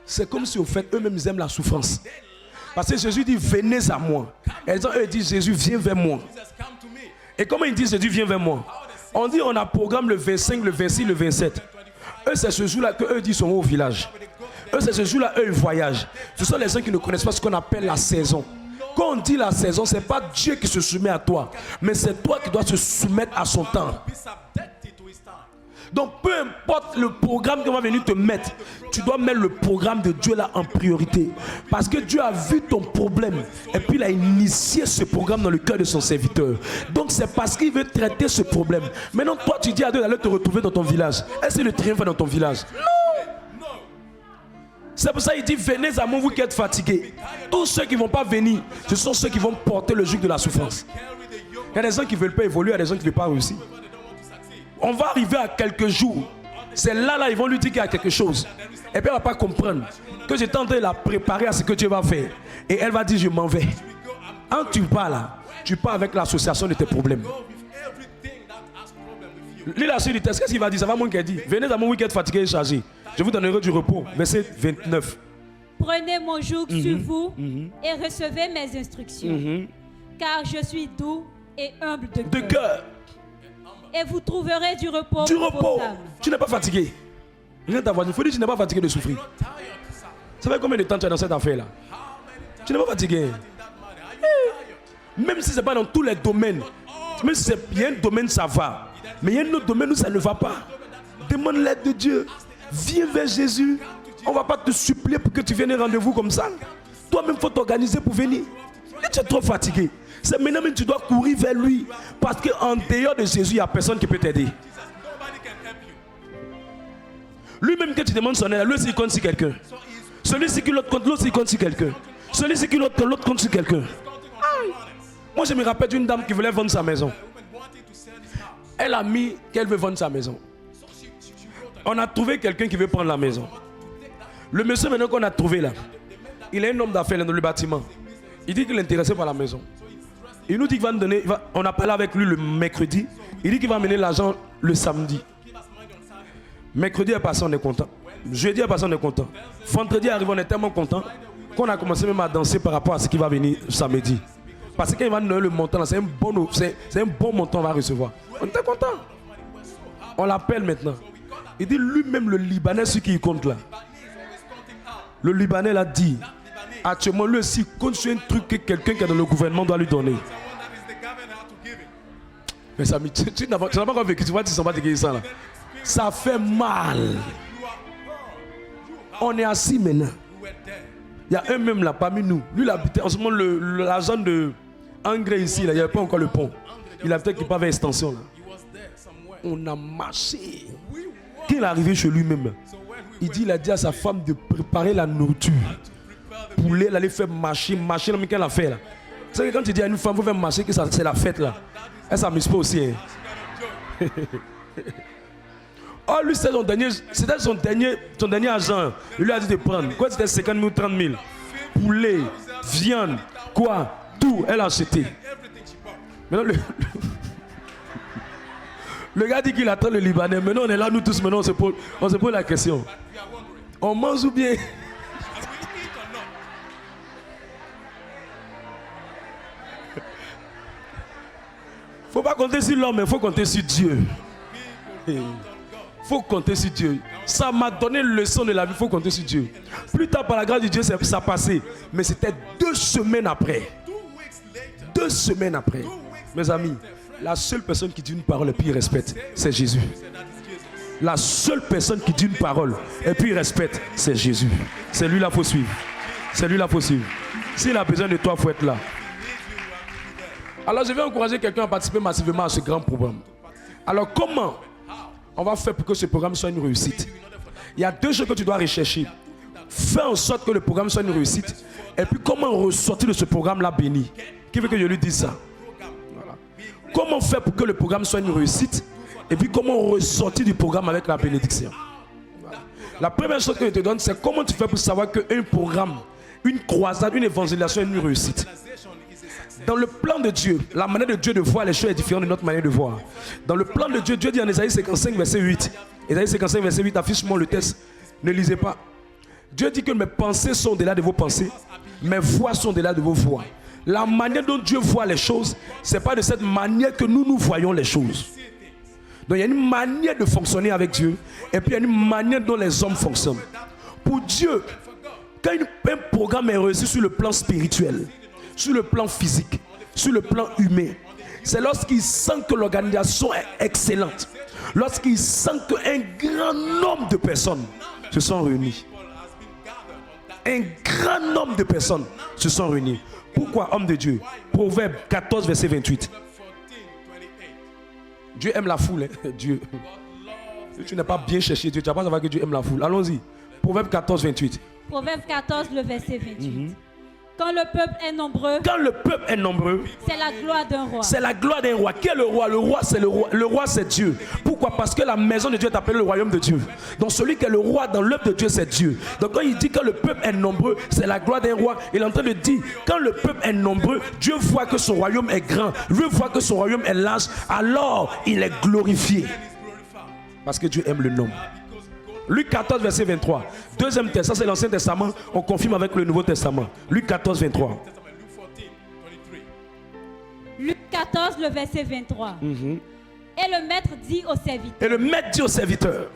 Speaker 1: c'est comme si au fait, eux-mêmes ils aiment la souffrance. Parce que Jésus dit, venez à moi. Et eux disent, Jésus, viens vers moi. Et comment ils disent, Jésus, viens vers moi? On dit, on a programme le 25, le 26, le 27. Eux, c'est ce jour-là qu'eux disent, sont au village. Eux, c'est ce jour-là, eux, ils voyagent. Ce sont les gens qui ne connaissent pas ce qu'on appelle la saison. Quand on dit la saison, ce n'est pas Dieu qui se soumet à toi, mais c'est toi qui dois se soumettre à son temps. Donc, peu importe le programme qu'on va venir te mettre, tu dois mettre le programme de Dieu là en priorité. Parce que Dieu a vu ton problème et puis il a initié ce programme dans le cœur de son serviteur. Donc, c'est parce qu'il veut traiter ce problème. Maintenant, toi, tu dis à Dieu d'aller te retrouver dans ton village. Est-ce que le triomphe est dans ton village? Non! C'est pour ça qu'il dit, venez à moi, vous qui êtes fatigués. Tous ceux qui ne vont pas venir, ce sont ceux qui vont porter le joug de la souffrance. Il y a des gens qui ne veulent pas évoluer, il y a des gens qui ne veulent pas réussir. On va arriver à quelques jours. C'est là, ils vont lui dire qu'il y a quelque chose. Et puis elle ne va pas comprendre que j'étais en train de la préparer à ce que Dieu va faire. Et elle va dire, je m'en vais. Quand tu pars là, tu pars avec l'association de tes problèmes. Lis la suite du texte, qu'est-ce qu'il va dire? Ça va mon qui dit, venez à mon week-end fatigué et chargé. Je vous donnerai du repos. Verset 29.
Speaker 2: Prenez mon joug sur vous et recevez mes instructions. Car je suis doux et humble de cœur. et vous trouverez du repos
Speaker 1: Du
Speaker 2: pour vos
Speaker 1: repos.
Speaker 2: âmes.
Speaker 1: Tu n'es pas fatigué. Regarde ta voisine. Il faut dire que tu n'es pas fatigué de souffrir. Ça fait combien de temps tu es dans cette affaire-là? Tu n'es pas fatigué. Même si ce n'est pas dans tous les domaines. Même si il y a un domaine, ça va. Mais il y a un autre domaine où ça ne va pas. Demande l'aide de Dieu. Viens vers Jésus. On ne va pas te supplier pour que tu viennes à un rendez-vous comme ça. Toi-même, il faut t'organiser pour venir. Et tu es trop fatigué. C'est maintenant que tu dois courir vers lui. Parce qu'en dehors de Jésus, il n'y a personne qui peut t'aider. Lui-même, que tu demandes son aide, lui aussi, il compte sur quelqu'un. Celui-ci qui l'autre compte, l'autre il compte sur quelqu'un. Celui-ci qui l'autre compte sur quelqu'un. Moi, je me rappelle d'une dame qui voulait vendre sa maison. Elle a mis qu'elle veut vendre sa maison. On a trouvé quelqu'un qui veut prendre la maison. Le monsieur maintenant qu'on a trouvé là, il est un homme d'affaires dans le bâtiment. Il dit qu'il est intéressé par la maison. Il nous dit qu'il va nous donner, on a parlé avec lui le mercredi. Il dit qu'il va amener l'argent le samedi. Mercredi est passé, on est content. Jeudi est passé, on est content. Vendredi arrive, on est tellement content qu'on a commencé même à danser par rapport à ce qui va venir samedi. Parce qu'il va nous donner le montant, c'est un bon montant qu'on va recevoir. On était content. On l'appelle maintenant. Il dit lui-même, le Libanais, ce qui compte là. Le Libanais l'a dit. Actuellement, lui aussi compte sur un truc que quelqu'un qui est dans le gouvernement doit lui donner. Mais ça, tu n'as pas encore vécu, tu vois, tu ne sens pas de ça là. Ça fait mal. On est assis maintenant. Il y a un même là parmi nous. Lui, il habitait en ce moment la zone de Engrais ici. Là. Il n'y avait pas encore le pont. Il habitait qui pas vers extension. Là. On a marché. Quand il est arrivé chez lui-même, il a dit à sa femme de préparer la nourriture. Poulet, elle allait faire marcher, mais qu'elle a fait là. C'est que quand tu dis à une femme, il faut faire marcher, que c'est la fête là. Elle ne s'amuse pas aussi. Hein. Oh, lui, c'était son dernier argent. Il lui a dit de prendre. Quoi, c'était 50 000 ou 30 000. Poulet, viande, quoi, tout, elle a acheté. Maintenant, le gars dit qu'il attend le Libanais. Maintenant, on est là, nous tous, maintenant, on se pose la question. On mange ou bien? Faut pas compter sur l'homme, mais il faut compter sur Dieu. Il faut compter sur Dieu. Ça m'a donné une leçon de la vie, il faut compter sur Dieu. Plus tard, par la grâce de Dieu, ça passé. Mais c'était 2 semaines après. 2 semaines après. Mes amis, la seule personne qui dit une parole et puis il respecte, c'est Jésus. La seule personne qui dit une parole et puis il respecte, c'est Jésus. C'est lui là qu'il faut suivre. C'est lui là qu'il faut suivre. S'il a besoin de toi, il faut être là. Alors je vais encourager quelqu'un à participer massivement à ce grand programme. Alors comment on va faire pour que ce programme soit une réussite? Il y a 2 choses que tu dois rechercher. Fais en sorte que le programme soit une réussite. Et puis comment ressortir de ce programme-là béni? Qui veut que je lui dise ça? Voilà. Comment faire pour que le programme soit une réussite? Et puis comment ressortir du programme avec la bénédiction? Voilà. La première chose que je te donne, c'est comment tu fais pour savoir qu'un programme, une croisade, une évangélisation est une réussite. Dans le plan de Dieu, la manière de Dieu de voir les choses est différente de notre manière de voir. Dans le plan de Dieu, Dieu dit en Ésaïe 55, verset 8. Ésaïe 55, verset 8, affiche-moi le texte. Ne lisez pas. Dieu dit que mes pensées sont au-delà de vos pensées. Mes voix sont au-delà de vos voix. La manière dont Dieu voit les choses, ce n'est pas de cette manière que nous voyons les choses. Donc il y a une manière de fonctionner avec Dieu. Et puis il y a une manière dont les hommes fonctionnent. Pour Dieu, quand un programme est réussi sur le plan spirituel, sur le plan physique, sur le plan humain, c'est lorsqu'il sent que l'organisation est excellente, lorsqu'il sent qu'un grand nombre de personnes se sont réunies. Un grand nombre de personnes se sont réunies. Pourquoi, homme de Dieu? Proverbe 14, verset 28. Dieu aime la foule. Hein? Dieu. Si tu n'as pas bien cherché Dieu, tu n'as pas savoir que Dieu aime la foule. Allons-y. Proverbe 14, 28.
Speaker 2: Proverbe 14, le verset 28. Quand le peuple est nombreux,
Speaker 1: c'est
Speaker 2: la gloire d'un roi.
Speaker 1: C'est la gloire d'un roi. Qui est le roi? Le roi, c'est le roi. Le roi, c'est Dieu. Pourquoi? Parce que la maison de Dieu est appelée le royaume de Dieu. Donc celui qui est le roi dans l'œuvre de Dieu, c'est Dieu. Donc quand il dit que le peuple est nombreux, c'est la gloire d'un roi. Il est en train de dire, quand le peuple est nombreux, Dieu voit que son royaume est grand. Dieu voit que son royaume est large. Alors il est glorifié. Parce que Dieu aime le nombre. Luc 14, verset 23. Deuxième texte, ça c'est l'Ancien Testament. On confirme avec le Nouveau Testament. Luc 14, 23.
Speaker 2: Luc 14, le verset 23. Et le maître dit au serviteur.
Speaker 1: Et le maître dit au serviteur.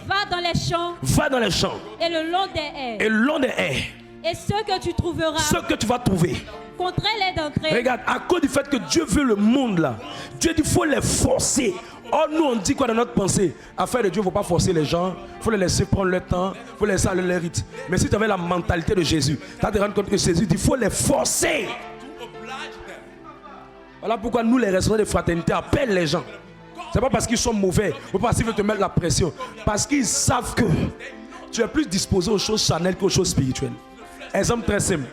Speaker 2: Va dans les champs.
Speaker 1: Va dans les champs.
Speaker 2: Et le long des haies.
Speaker 1: Et le long des haies.
Speaker 2: Et ce que tu trouveras.
Speaker 1: Ce que tu vas trouver.
Speaker 2: Contrains-les d'entrer.
Speaker 1: Regarde, à cause du fait que Dieu veut le monde là, Dieu dit qu'il faut les forcer. Or, nous, on dit quoi dans notre pensée? Affaire de Dieu, il ne faut pas forcer les gens, il faut les laisser prendre leur temps, il faut les laisser aller leur rythme. Mais si tu avais la mentalité de Jésus, tu vas te rendre compte que Jésus dit qu'il faut les forcer. Voilà pourquoi nous, les responsables de fraternité, appellent les gens. Ce n'est pas parce qu'ils sont mauvais, ou parce qu'ils veulent te mettre la pression. Parce qu'ils savent que tu es plus disposé aux choses charnelles qu'aux choses spirituelles. Exemple très simple.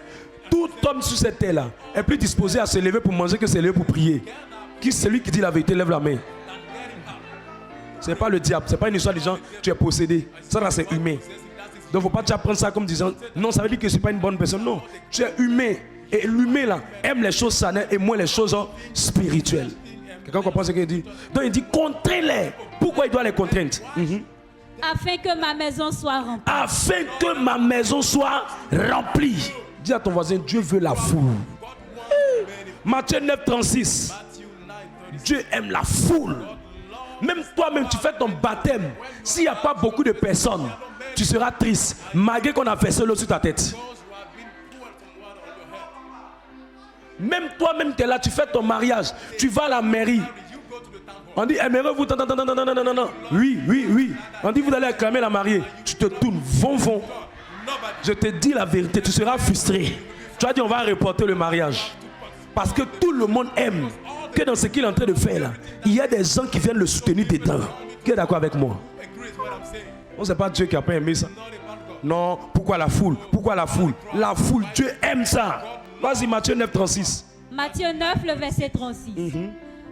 Speaker 1: Tout homme sur cette terre-là est plus disposé à se lever pour manger que se lever pour prier. Qui celui qui dit la vérité, lève la main. Ce n'est pas le diable, ce n'est pas une histoire de gens, tu es possédé. Ça, là, c'est humain. Donc, il ne faut pas prendre ça comme disant, non, ça veut dire que je ne suis pas une bonne personne. Non, tu es humain. Et l'humain, là, aime les choses charnelles et moins les choses spirituelles. Quelqu'un comprend ce qu'il dit? Donc, il dit, contrains-les. Pourquoi il doit les contraindre?
Speaker 2: Afin que ma maison soit remplie.
Speaker 1: Afin que ma maison soit remplie. Dis à ton voisin, Dieu veut la foule. Matthieu 9, 36. Dieu aime la foule. Même toi-même, tu fais ton baptême. S'il n'y a pas beaucoup de personnes, tu seras triste, malgré qu'on a versé l'eau sur ta tête. Même toi-même, tu es là, tu fais ton mariage, tu vas à la mairie. On dit, aimez-vous? Non. Oui. On dit, vous allez acclamer la mariée. Tu te tournes, vont. Je te dis la vérité, tu seras frustré. Tu as dit, on va reporter le mariage. Parce que tout le monde aime que dans ce qu'il est en train de faire là, il y a des gens qui viennent le soutenir dedans. Qui est d'accord avec moi? Non, c'est pas Dieu qui n'a pas aimé ça. Non, pourquoi la foule? La foule, Dieu aime ça. Vas-y, Matthieu 9, 36.
Speaker 2: Matthieu 9, le verset 36.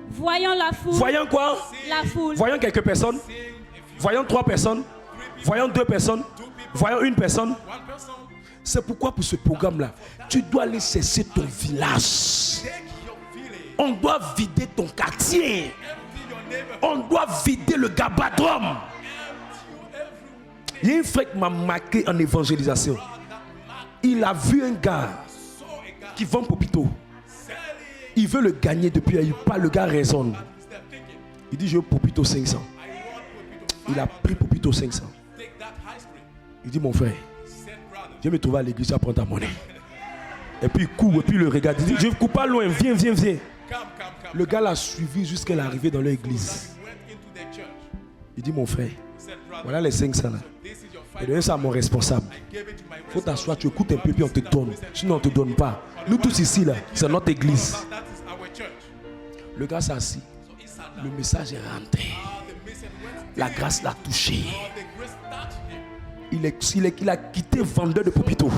Speaker 2: Voyons la foule.
Speaker 1: Voyons quoi?
Speaker 2: La foule.
Speaker 1: Voyons quelques personnes. Voyons 3 personnes. Voyons 2 personnes. Voyons 1 personne. C'est pourquoi pour ce programme-là, tu dois aller chercher ton village. On doit vider ton quartier. On doit vider le gabadrum. Il y a un frère qui m'a marqué en évangélisation. Il a vu un gars qui vend Popito. Il veut le gagner depuis il parle, le gars raisonne. Il dit je veux Popito 500. Il a pris Popito 500. Il dit mon frère, je vais me trouver à l'église, je vais prendre ta monnaie. Et puis il court, et puis il le regarde. Il dit je ne cours pas loin, viens. Le gars l'a suivi jusqu'à l'arrivée dans l'église. Il dit mon frère, voilà les 500 là. Et donne ça à mon responsable. Il faut t'asseoir, tu écoutes un peu, puis on te donne. Sinon on ne te donne pas. Nous tous ici là, c'est notre église. Le gars s'est assis. Le message est rentré. La grâce l'a touché. Il a quitté vendeur de Popito.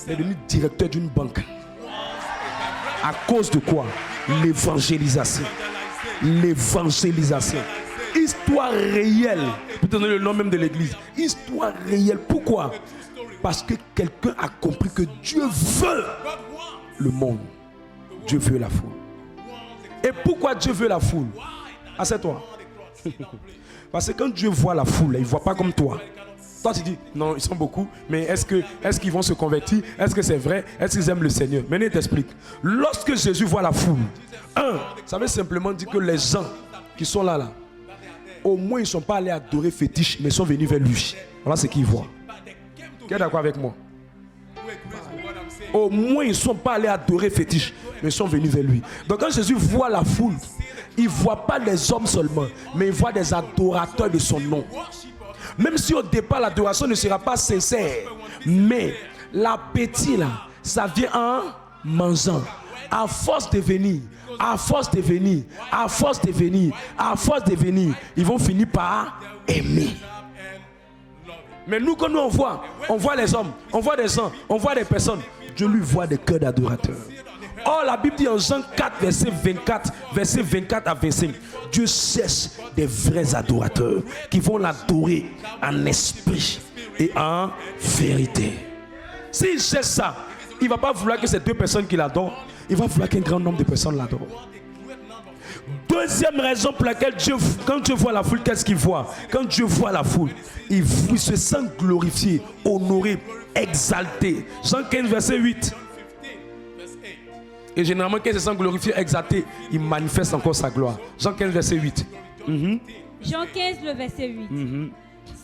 Speaker 1: Il est devenu directeur d'une banque. À cause de quoi? L'évangélisation. Histoire réelle. Pour te donner le nom même de l'église. Histoire réelle. Pourquoi? Parce que quelqu'un a compris que Dieu veut le monde. Dieu veut la foule. Et pourquoi Dieu veut la foule? Assieds-toi. Parce que quand Dieu voit la foule, il ne voit pas comme toi. Toi tu dis, non, ils sont beaucoup, mais est-ce qu'ils vont se convertir? Est-ce que c'est vrai? Est-ce qu'ils aiment le Seigneur? Maintenant, il t'explique. Lorsque Jésus voit la foule, ça veut simplement dire que les gens qui sont là, au moins ils ne sont pas allés adorer fétiche, mais sont venus vers lui. Voilà ce qu'ils voient. Qui est d'accord avec moi? Au moins ils ne sont pas allés adorer fétiche, mais sont venus vers lui. Donc quand Jésus voit la foule, il ne voit pas des hommes seulement, mais il voit des adorateurs de son nom. Même si au départ l'adoration ne sera pas sincère, mais l'appétit là, ça vient en mangeant. À force de venir, ils vont finir par aimer. Mais nous, quand nous on voit les hommes, on voit des gens, on voit des personnes. Dieu lui voit des cœurs d'adorateurs. Or, la Bible dit en Jean 4, verset 24 à 25, Dieu cherche des vrais adorateurs qui vont l'adorer en esprit et en vérité. S'il cherche ça, il ne va pas vouloir que ces 2 personnes qui l'adorent, il va vouloir qu'un grand nombre de personnes l'adorent. Deuxième raison pour laquelle quand Dieu voit la foule, qu'est-ce qu'il voit? Quand Dieu voit la foule, il se sent glorifié, honoré, exalté. Jean 15, verset 8. Et généralement, quand il se sent glorifié, exalté, il manifeste encore sa gloire. Jean 15, verset 8.
Speaker 2: Jean 15, le verset 8.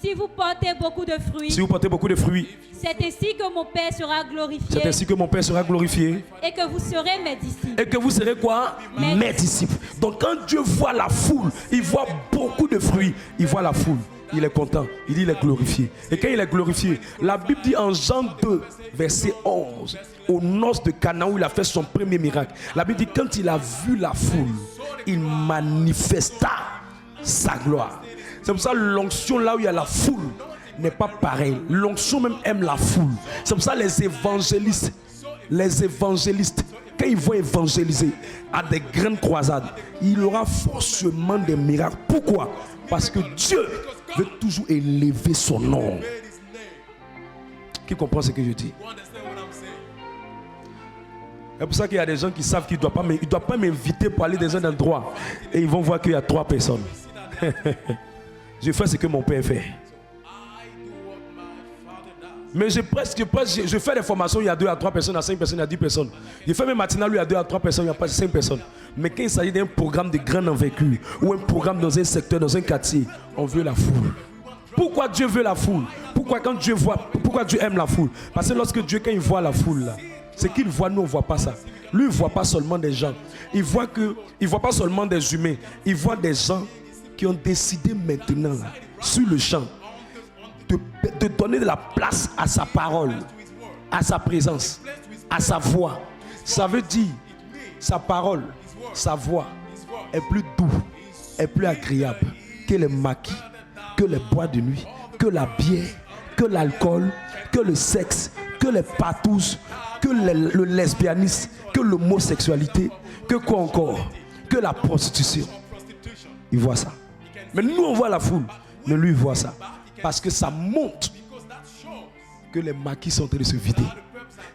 Speaker 2: Si vous portez beaucoup de fruits,
Speaker 1: Si vous portez beaucoup de fruits,
Speaker 2: c'est ainsi que mon Père sera glorifié.
Speaker 1: c'est ainsi que mon Père sera glorifié.
Speaker 2: Et que vous serez mes disciples.
Speaker 1: Et que vous serez quoi? Mes disciples. Donc quand Dieu voit la foule, il voit beaucoup de fruits, il voit la foule. Il est content, il dit il est glorifié. Et quand il est glorifié, la Bible dit en Jean 2, verset 11, aux noces de Canaan où il a fait son premier miracle, la Bible dit quand il a vu la foule, il manifesta sa gloire. C'est pour ça que l'onction là où il y a la foule n'est pas pareil. L'onction même aime la foule. C'est pour ça que les évangélistes, quand ils vont évangéliser à des grandes croisades, il y aura forcément des miracles. Pourquoi? Parce que Dieu veut toujours élever son nom. Qui comprend ce que je dis? C'est pour ça qu'il y a des gens qui savent qu'ils ne doivent pas m'inviter pour aller dans un endroit et ils vont voir qu'il y a 3 personnes. Je fais ce que mon père fait. Mais je fais des formations, il y a 2 à 3 personnes, à 5 personnes, à 10 personnes. Je fais mes matinales, il y a 2 à 3 personnes, il n'y a pas 5 personnes. Mais quand il s'agit d'un programme de grande envergure ou un programme dans un secteur, dans un quartier, on veut la foule. Pourquoi Dieu veut la foule? Pourquoi Dieu aime la foule? Parce que lorsque Dieu, quand il voit la foule là, ce qu'il voit, nous on ne voit pas ça. Lui, il ne voit pas seulement des gens. Il ne voit pas seulement des humains. Il voit des gens qui ont décidé maintenant, là, sur le champ, de donner de la place à sa parole, à sa présence, à sa voix. Ça veut dire, sa parole, sa voix est plus doux, est plus agréable que les maquis, que les bois de nuit, que la bière, que l'alcool, que le sexe, que les patous, que le lesbianisme, que l'homosexualité, que quoi encore, que la prostitution. Il voit ça. Mais nous on voit la foule, mais lui il voit ça. Parce que ça montre que les maquis sont en train de se vider,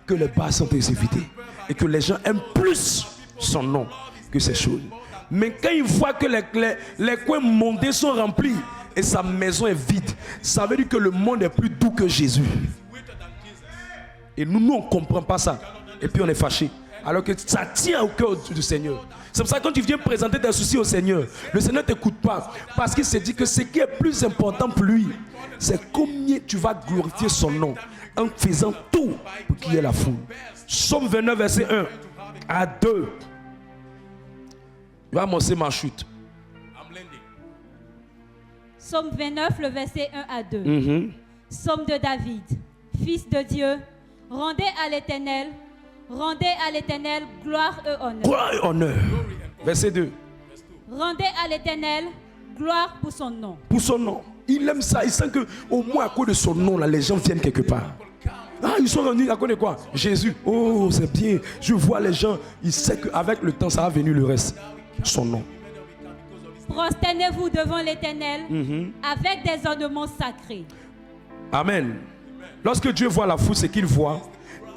Speaker 1: que les bars sont en train de se vider, et que les gens aiment plus son nom que ces choses. Mais quand il voit que les coins mondés sont remplis et sa maison est vide, ça veut dire que le monde est plus doux que Jésus. Et nous on ne comprend pas ça. Et puis on est fâché. Alors que ça tient au cœur du Seigneur. C'est pour ça que quand tu viens présenter tes soucis au Seigneur, le Seigneur ne t'écoute pas. Parce qu'il s'est dit que ce qui est plus important pour lui, c'est combien tu vas glorifier son nom en faisant tout pour qu'il y ait la foule. Psaume 29, verset 1 à 2. Je vais annoncer ma chute.
Speaker 2: Psaume 29, le verset 1 à 2. Psaume de David. Fils de Dieu, rendez à l'Éternel gloire et honneur.
Speaker 1: Gloire et honneur. Verset 2.
Speaker 2: Rendez à l'Éternel gloire pour son nom.
Speaker 1: Pour son nom. Il aime ça. Il sent qu'au moins à cause de son nom, là, les gens viennent quelque part. Ah, ils sont rendus à cause de quoi? Jésus. Oh, c'est bien. Je vois les gens. Il sait qu'avec le temps, ça va venir le reste. Son nom.
Speaker 2: Prosternez-vous devant l'Éternel avec des ornements sacrés.
Speaker 1: Amen. Lorsque Dieu voit la foule, c'est qu'il voit.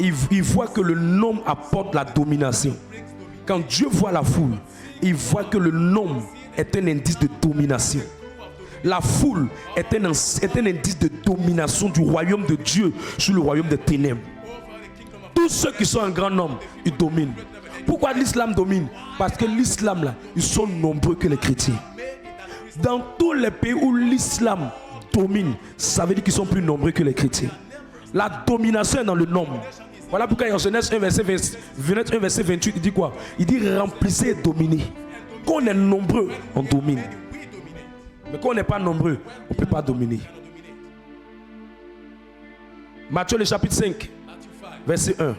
Speaker 1: Il voit que le nom apporte la domination. Quand Dieu voit la foule, il voit que le nom est un indice de domination. La foule est un indice de domination du royaume de Dieu sur le royaume des ténèbres. Tous ceux qui sont un grand nombre, ils dominent. Pourquoi l'islam domine? Parce que l'islam là, ils sont nombreux que les chrétiens. Dans tous les pays où l'islam domine, ça veut dire qu'ils sont plus nombreux que les chrétiens. La domination est dans le nombre. Voilà pourquoi en Genèse 1 verset 28, il dit quoi? Il dit remplissez et dominez. Quand on est nombreux, on domine. Mais quand on n'est pas nombreux, on ne peut pas dominer. Matthieu le chapitre 5, verset 1.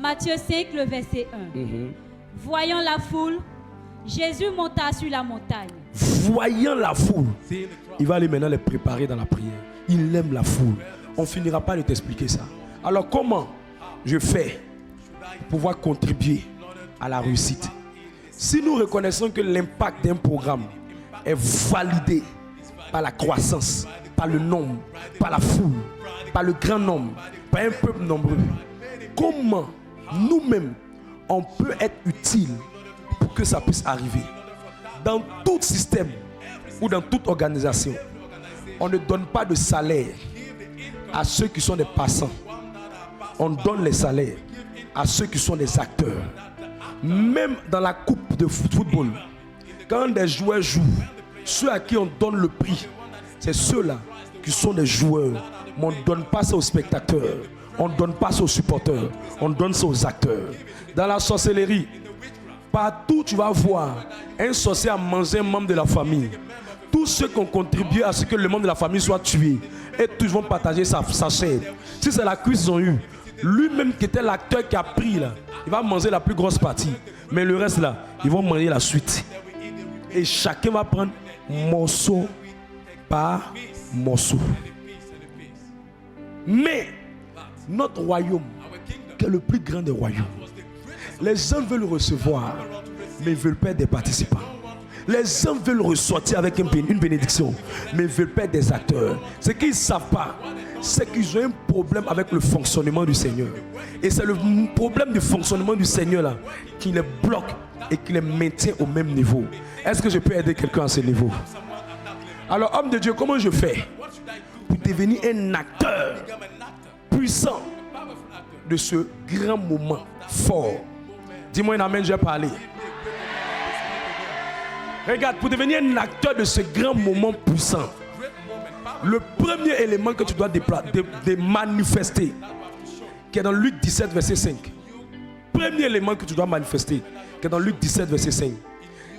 Speaker 2: Matthieu 5, le verset 1. Voyant la foule, Jésus monta sur la montagne.
Speaker 1: Voyant la foule, il va aller maintenant les préparer dans la prière. Il aime la foule. On ne finira pas de t'expliquer ça. Alors comment je fais pour pouvoir contribuer à la réussite? Si nous reconnaissons que l'impact d'un programme est validé par la croissance, par le nombre, par la foule, par le grand nombre, par un peuple nombreux, comment nous-mêmes on peut être utile pour que ça puisse arriver? Dans tout système ou dans toute organisation, on ne donne pas de salaire à ceux qui sont des passants. on donne les salaires à ceux qui sont des acteurs. Même dans la coupe de football, quand des joueurs jouent, ceux à qui on donne le prix, c'est ceux-là qui sont des joueurs. Mais on ne donne pas ça aux spectateurs, on ne donne pas ça aux supporters, on donne ça aux acteurs. Dans la sorcellerie, partout tu vas voir un sorcier a mangé un membre de la famille. Tous ceux qui ont contribué à ce que le membre de la famille soit tué, et tous vont partager sa chair. Si c'est la cuisse qu'ils ont eu, lui-même qui était l'acteur qui a pris là, il va manger la plus grosse partie. Mais le reste là, ils vont manger la suite. Et chacun va prendre morceau par morceau. Mais notre royaume, qui est le plus grand des royaumes, les gens veulent recevoir, mais ils ne veulent pas être des participants. Les gens veulent ressortir avec une bénédiction, mais ils ne veulent pas être des acteurs. Ce qu'ils ne savent pas, c'est qu'ils ont un problème avec le fonctionnement du Seigneur. Et c'est le problème du fonctionnement du Seigneur là qui les bloque et qui les maintient au même niveau. Est-ce que je peux aider quelqu'un à ce niveau? Alors, homme de Dieu, comment je fais pour devenir un acteur puissant de ce grand moment fort? Dis-moi un amen, je vais parler. Regarde, pour devenir un acteur de ce grand moment puissant, le premier élément que tu dois manifester, qui est dans Luc 17, verset 5. Premier élément que tu dois manifester, qui est dans Luc 17, verset 5,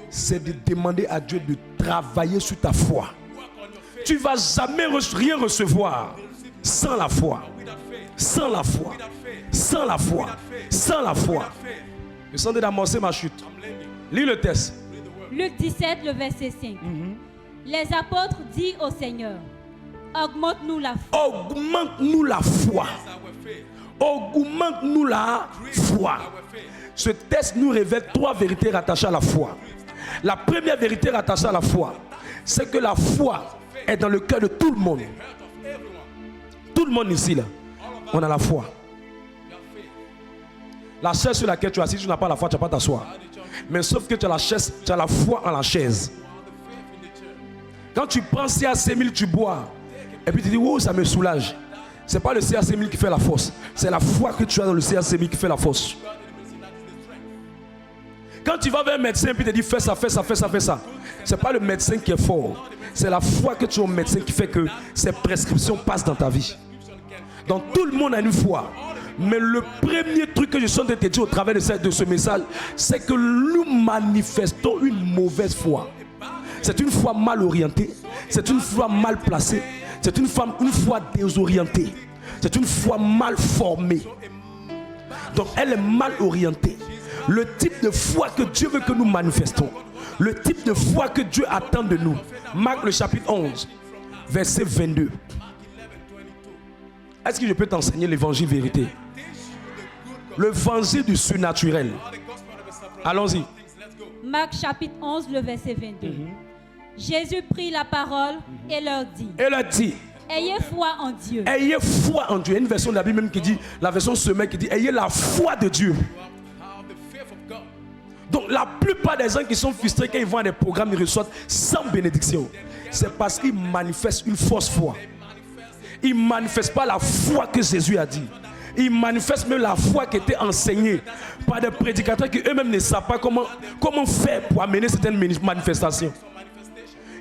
Speaker 1: c'est de demander à Dieu de travailler sur ta foi. Tu ne vas jamais rien recevoir sans la foi. Sans la foi. Sans la foi. Sans la foi. Je sens d'amorcer ma chute. Lis le texte.
Speaker 2: Luc 17, le verset 5. Les apôtres disent au Seigneur, augmente-nous la foi.
Speaker 1: Augmente-nous la foi. Augmente-nous la foi. Ce texte nous révèle trois vérités rattachées à la foi. La première vérité rattachée à la foi, c'est que la foi est dans le cœur de tout le monde. Tout le monde ici, là, on a la foi. La chaise sur laquelle tu es assis, tu n'as pas la foi, tu n'as pas t'asseoir. Mais sauf que tu as la chaise, tu as la foi en la chaise. Quand tu prends CAC 1000, tu bois. Et puis tu dis, oh, ça me soulage. Ce n'est pas le CAC 1000 qui fait la force. C'est la foi que tu as dans le CAC 1000 qui fait la force. Quand tu vas vers un médecin et puis tu dis, fais ça, fais ça, fais ça, fais ça. Ce n'est pas le médecin qui est fort. C'est la foi que tu as au médecin qui fait que ces prescriptions passent dans ta vie. Donc tout le monde a une foi. Mais le premier truc que je suis en train de te dire au travers de ce message, c'est que nous manifestons une mauvaise foi. C'est une foi mal orientée, c'est une foi mal placée, c'est une foi désorientée, c'est une foi mal formée. Donc elle est mal orientée. Le type de foi que Dieu veut que nous manifestons, le type de foi que Dieu attend de nous. Marc le chapitre 11, verset 22. Est-ce que je peux t'enseigner l'évangile vérité? L'évangile du surnaturel. Allons-y.
Speaker 2: Marc chapitre 11, le verset 22. Jésus prit la parole et leur dit. Ayez foi en Dieu.
Speaker 1: Ayez foi en Dieu. Il y a une version de la Bible même qui dit, la version Semeur qui dit, ayez la foi de Dieu. Donc la plupart des gens qui sont frustrés quand ils vont à des programmes, ils reçoivent sans bénédiction. C'est parce qu'ils manifestent une fausse foi. Ils ne manifestent pas la foi que Jésus a dit. Ils manifestent même la foi qui était enseignée par des prédicateurs qui eux-mêmes ne savent pas comment faire pour amener certaines manifestations.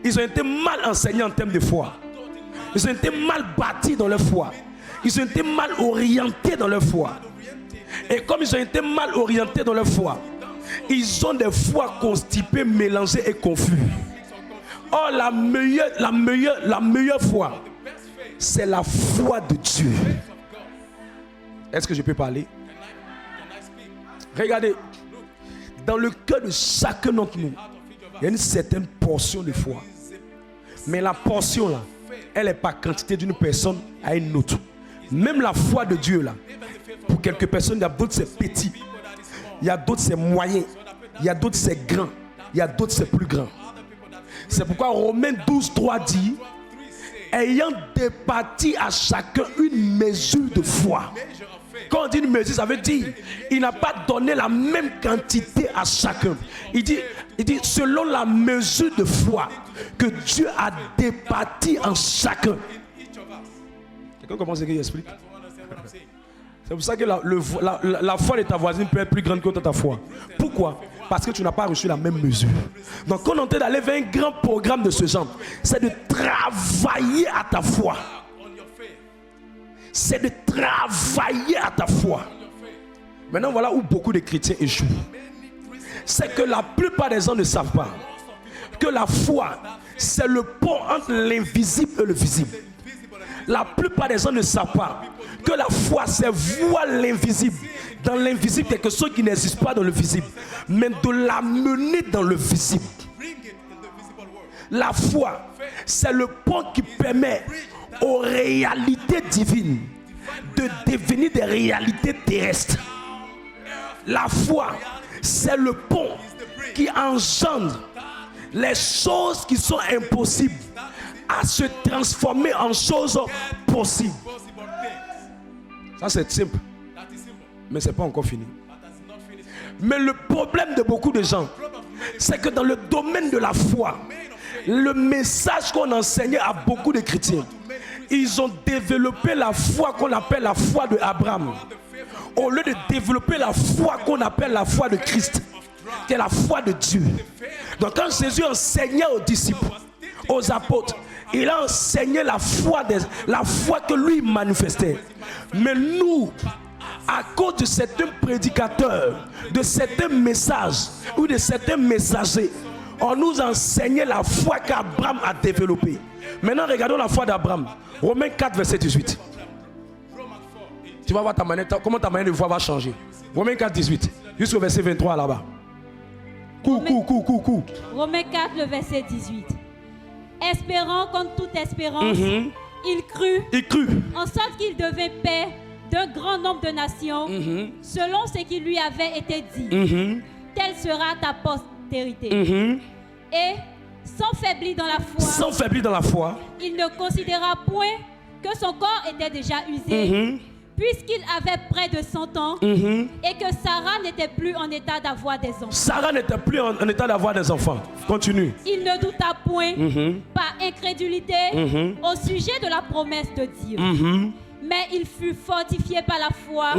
Speaker 1: Ils ont été mal enseignés en termes de foi. Ils ont été mal bâtis dans leur foi. Ils ont été mal orientés dans leur foi. Et comme ils ont été mal orientés dans leur foi, ils ont des foi constipées, mélangées et confus. Or, la meilleure foi, c'est la foi de Dieu. Est-ce que je peux parler? Regardez, dans le cœur de chacun d'entre nous, il y a une certaine portion de foi. Mais la portion là, elle n'est pas quantité d'une personne à une autre. Même la foi de Dieu là, pour quelques personnes, il y a d'autres c'est petit, il y a d'autres c'est moyen, il y a d'autres c'est grand, il y a d'autres c'est plus grand. C'est pourquoi Romains 12, 3 dit, ayant départi à chacun une mesure de foi. Quand on dit une mesure, ça veut dire il n'a pas donné la même quantité à chacun. Il dit selon la mesure de foi que Dieu a départi en chacun. Quelqu'un commence à expliquer? C'est pour ça que la foi de ta voisine peut être plus grande que ta foi. Pourquoi? Parce que tu n'as pas reçu la même mesure. Donc quand on est en train d'aller vers un grand programme de ce genre, c'est de travailler à ta foi. C'est de travailler à ta foi. Maintenant voilà où beaucoup de chrétiens échouent. C'est que la plupart des gens ne savent pas que la foi, c'est le pont entre l'invisible et le visible. La plupart des gens ne savent pas que la foi, c'est voir l'invisible. Dans l'invisible, quelque chose qui n'existe pas dans le visible, mais de l'amener dans le visible. La foi, c'est le pont qui permet aux réalités divines de devenir des réalités terrestres. La foi, c'est le pont qui engendre les choses qui sont impossibles à se transformer en choses possibles. Ça c'est simple, mais c'est pas encore fini. Mais le problème de beaucoup de gens, c'est que dans le domaine de la foi, le message qu'on enseignait à beaucoup de chrétiens, ils ont développé la foi qu'on appelle la foi de Abraham, au lieu de développer la foi qu'on appelle la foi de Christ, qui est la foi de Dieu. Donc quand Jésus enseignait aux disciples, aux apôtres, il a enseigné la foi que lui manifestait. Mais nous, à cause de certains prédicateurs, de certains messages ou de certains messagers, on nous enseignait la foi qu'Abraham a développée. Maintenant regardons la foi d'Abraham. Romains 4 verset 18. Tu vas voir comment ta manière de voir va changer. Romains 4 18 jusqu'au verset 23 là-bas.
Speaker 2: Romains 4 le verset 18. Espérant contre toute espérance, il crut, en sorte qu'il devint père d'un grand nombre de nations, selon ce qui lui avait été dit. Telle sera ta postérité. Et sans faiblir dans la foi, il ne considéra point que son corps était déjà usé, puisqu'il avait près de 100 ans, et que Sarah n'était plus en état d'avoir des enfants.
Speaker 1: Sarah n'était plus en état d'avoir des enfants. Continue.
Speaker 2: Il ne douta point, par incrédulité, au sujet de la promesse de Dieu. Mais il fut fortifié par la foi,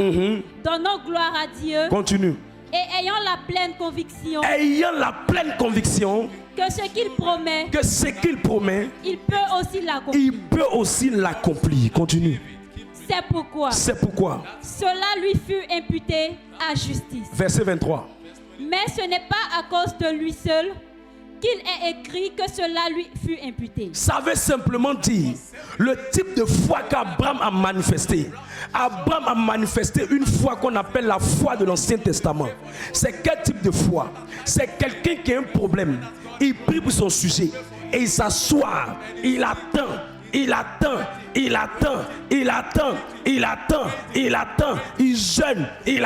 Speaker 2: donnant gloire à Dieu.
Speaker 1: Continue.
Speaker 2: Et ayant la pleine conviction, que ce qu'il promet, il peut aussi l'accomplir.
Speaker 1: Continue.
Speaker 2: C'est pourquoi cela lui fut imputé à justice.
Speaker 1: Verset 23.
Speaker 2: Mais ce n'est pas à cause de lui seul qu'il est écrit que cela lui fut imputé.
Speaker 1: Ça veut simplement dire le type de foi qu'Abraham a manifesté. Abraham a manifesté une foi qu'on appelle la foi de l'Ancien Testament. C'est quel type de foi? C'est quelqu'un qui a un problème. Il prie pour son sujet et il s'assoit, il attend. Il jeûne, il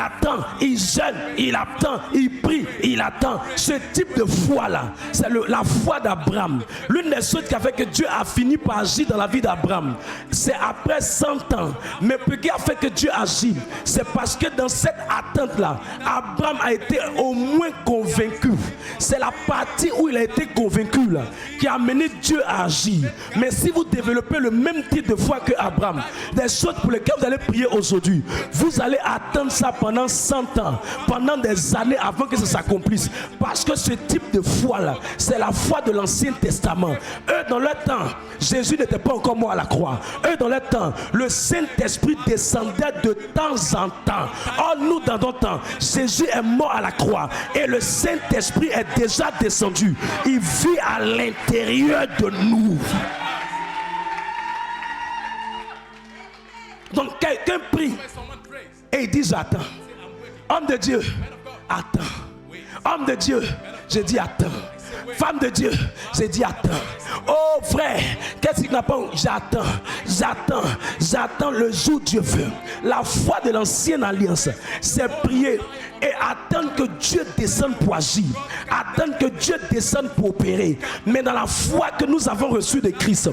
Speaker 1: attend, il prie, il attend. Ce type de foi-là, c'est la foi d'Abraham. L'une des choses qui a fait que Dieu a fini par agir dans la vie d'Abraham, c'est après 100 ans. Mais ce qui a fait que Dieu agit, c'est parce que dans cette attente-là, Abraham a été au moins convaincu. C'est la partie où il a été convaincu là, qui a amené Dieu à agir. Mais si vous développez le même type de foi que Abraham, des choses pour lesquelles vous allez prier aujourd'hui, vous allez attendre ça pendant 100 ans, pendant des années avant que ça s'accomplisse. Parce que ce type de foi là, c'est la foi de l'Ancien Testament. Eux dans leur temps, Jésus n'était pas encore mort à la croix. Eux dans leur temps, le Saint-Esprit descendait de temps en temps. Or nous dans notre temps, Jésus est mort à la croix et le Saint-Esprit est déjà descendu. Il vit à l'intérieur de nous. Donc quelqu'un prie et il dit j'attends. Homme de Dieu, attends. Homme de Dieu, je dis attends. Femme de Dieu, je dis attends. Oh frère, qu'est-ce qu'il n'a pas? J'attends le jour où Dieu veut. La foi de l'ancienne alliance, c'est prier et attendre que Dieu descende pour agir, attendre que Dieu descende pour opérer. Mais dans la foi que nous avons reçue de Christ,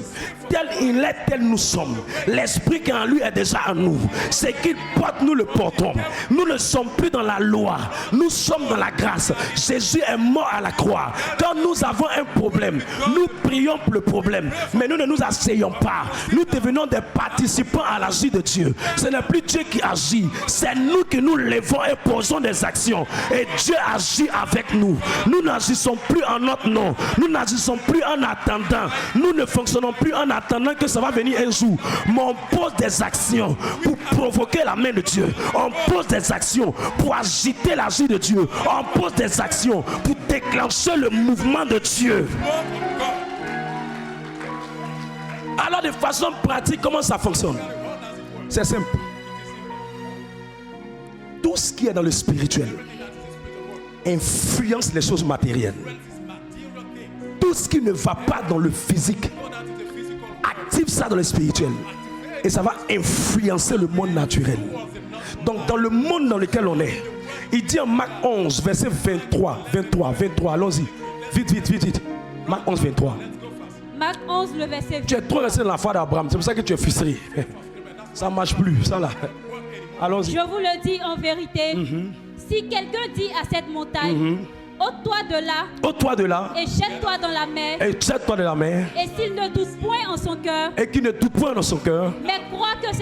Speaker 1: tel il est, tel nous sommes. L'esprit qui est en lui est déjà en nous. Ce qu'il porte, nous le portons. Nous ne sommes plus dans la loi, nous sommes dans la grâce. Jésus est mort à la croix. Quand nous avons un problème, nous prions pour le problème, mais nous ne nous asseyons pas. Nous devenons des participants à l'agir de Dieu. Ce n'est plus Dieu qui agit, c'est nous qui nous levons et posons des actions. Et Dieu agit avec nous. Nous n'agissons plus en notre nom. Nous n'agissons plus en attendant. Nous ne fonctionnons plus en attendant que ça va venir un jour. Mais on pose des actions pour provoquer la main de Dieu. On pose des actions pour agiter l'agir de Dieu. On pose des actions pour déclencher le mouvement de Dieu. Alors de façon pratique, comment ça fonctionne? C'est simple. Tout ce qui est dans le spirituel influence les choses matérielles. Tout ce qui ne va pas dans le physique active ça dans le spirituel. Et ça va influencer le monde naturel. Donc dans le monde dans lequel on est, il dit en Marc 11, verset 23, allons-y. Vite. Marc 11, 23.
Speaker 2: Marc 11, le verset 23.
Speaker 1: Tu es trop resté dans la foi d'Abraham, c'est pour ça que tu es frustré. Ça ne marche plus, ça là. Allons-y.
Speaker 2: Je vous le dis en vérité, si quelqu'un dit à cette montagne, ôte-toi de là, et jette-toi dans la mer, et s'il ne doute point en son cœur, mais croit que